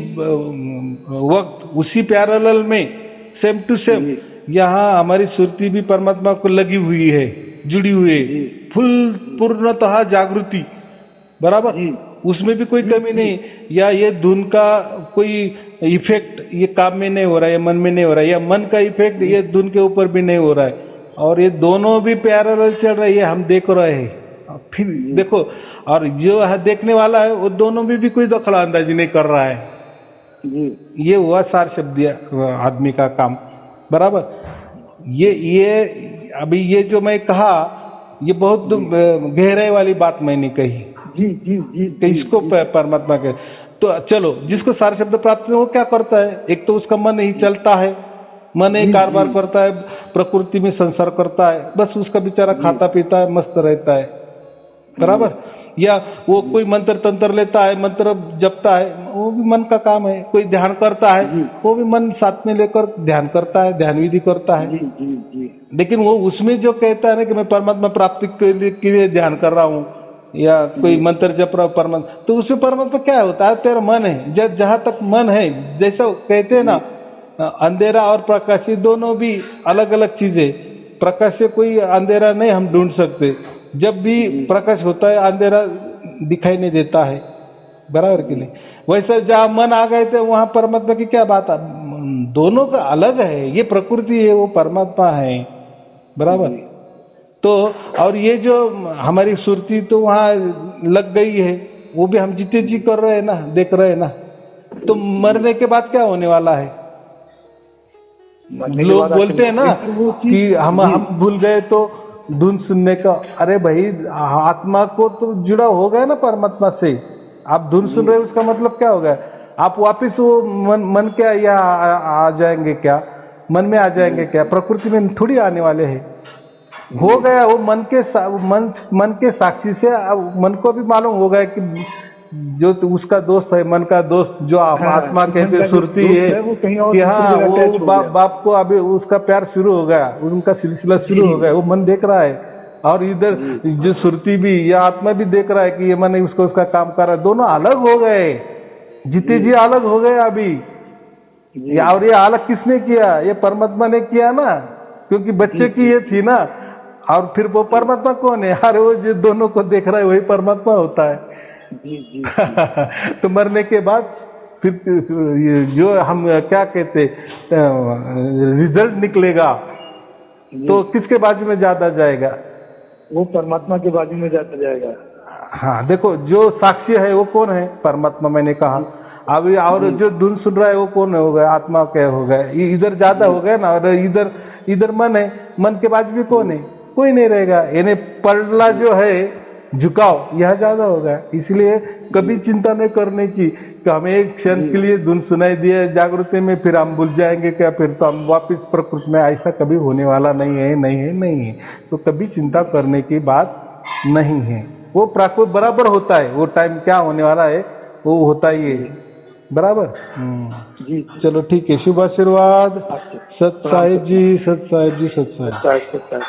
वक्त उसी पैरेलल में सेम टू सेम यहाँ हमारी सुरती भी परमात्मा को लगी हुई है, जुड़ी हुई है, पूर्णतः जागृति, बराबर, उसमें भी कोई कमी नहीं। या ये धुन का कोई इफेक्ट ये काम में नहीं हो रहा है, मन में नहीं हो रहा है, या मन का इफेक्ट ये धुन के ऊपर भी नहीं हो रहा है, और ये दोनों भी पैरेलल चल रही है, हम देख रहे हैं। फिर देखो, और जो है देखने वाला है वो दोनों में भी कोई दखल अंदाजी नहीं कर रहा है। ये हुआ सार शब्द आदमी का काम, बराबर। ये अभी ये जो मैं कहा, ये बहुत गहराई वाली बात मैंने कही। जी जी जी कि इसको परमात्मा के। तो चलो, जिसको सारे शब्द प्राप्त है वो क्या करता है? एक तो उसका मन ही चलता है, मन ही कारोबार करता है, प्रकृति में संसार करता है, बस उसका बेचारा खाता पीता है, मस्त रहता है, बराबर। या वो कोई मंत्र तंत्र लेता है, मंत्र जपता है, वो भी मन का काम है। कोई ध्यान करता है, वो भी मन साथ में लेकर ध्यान करता है, ध्यान विधि करता है। लेकिन वो उसमें जो कहता है ना कि मैं परमात्मा प्राप्ति के लिए ध्यान कर रहा हूँ या कोई मंत्र जप रहा हूँ परमात्मा, तो उसमें परमात्मा क्या होता है? तेरा मन है। जहां तक मन है, जैसा कहते हैं ना, अंधेरा और प्रकाश ये दोनों भी अलग अलग चीजें। प्रकाश से कोई अंधेरा नहीं हम ढूंढ सकते। जब भी प्रकाश होता है अंधेरा दिखाई नहीं देता है, बराबर कि नहीं? वैसे जहाँ मन आ गए थे वहां परमात्मा की क्या बात है? दोनों का अलग है, ये प्रकृति है, वो परमात्मा है, बराबर। तो और ये जो हमारी सुरती तो वहाँ लग गई है, वो भी हम जीते जी कर रहे हैं ना, देख रहे हैं ना। तो मरने के बाद क्या होने वाला है? लोग बोलते हैं ना कि हम भूल गए तो धुन सुनने का। अरे भाई, आत्मा को तो जुड़ा हो गया ना परमात्मा से। आप धुन सुन रहे हो, उसका मतलब क्या हो गया? आप वापिस वो मन क्या यहाँ आ जाएंगे क्या? मन में आ जाएंगे क्या? प्रकृति में थोड़ी आने वाले हैं। हो गया वो मन के साक्षी से। अब मन को भी मालूम हो गया कि जो तो उसका दोस्त है, मन का दोस्त जो आत्मा कहते सुरती है कि हाँ, वो बाप को अभी उसका प्यार शुरू हो गया, उनका सिलसिला शुरू हो गया, वो मन देख रहा है। और इधर जो सुरती भी या आत्मा भी देख रहा है कि ये मन उसका काम कर रहा है। दोनों अलग हो गए, जीते जी अलग हो गए अभी। और ये अलग किसने किया? ये परमात्मा ने किया ना, क्योंकि बच्चे की ये थी ना। और फिर वो परमात्मा कौन है? अरे वो जो दोनों को देख रहा है वही परमात्मा होता है। जी तो मरने के बाद फिर जो हम क्या कहते रिजल्ट निकलेगा, तो किसके बाजू में ज्यादा जाएगा? वो परमात्मा के बाजू में जाता जाएगा। हाँ, देखो, जो साक्षी है वो कौन है? परमात्मा, मैंने कहा अभी। और जो धुन सुन रहा है वो कौन हो गया? आत्मा क्या हो गया? इधर ज्यादा हो गया ना। और इधर मन है, मन के बाजू में कौन है? कोई नहीं रहेगा। यानी पलड़ा जो है, झुकाव, यह ज्यादा होगा। इसलिए कभी चिंता नहीं करने की कि हमें एक क्षण के लिए धुन सुनाई दिए जागृति में, फिर हम भूल जाएंगे क्या? फिर तो हम वापस प्रकृति में। ऐसा कभी होने वाला नहीं है, नहीं है, नहीं है। तो कभी चिंता करने की बात नहीं है। वो प्राकृत बराबर होता है, वो टाइम क्या होने वाला है वो होता ही है, बराबर। जी, चलो ठीक है, शुभ आशीर्वाद। सत साहिब जी, सत साहिब जी, सत साहिब।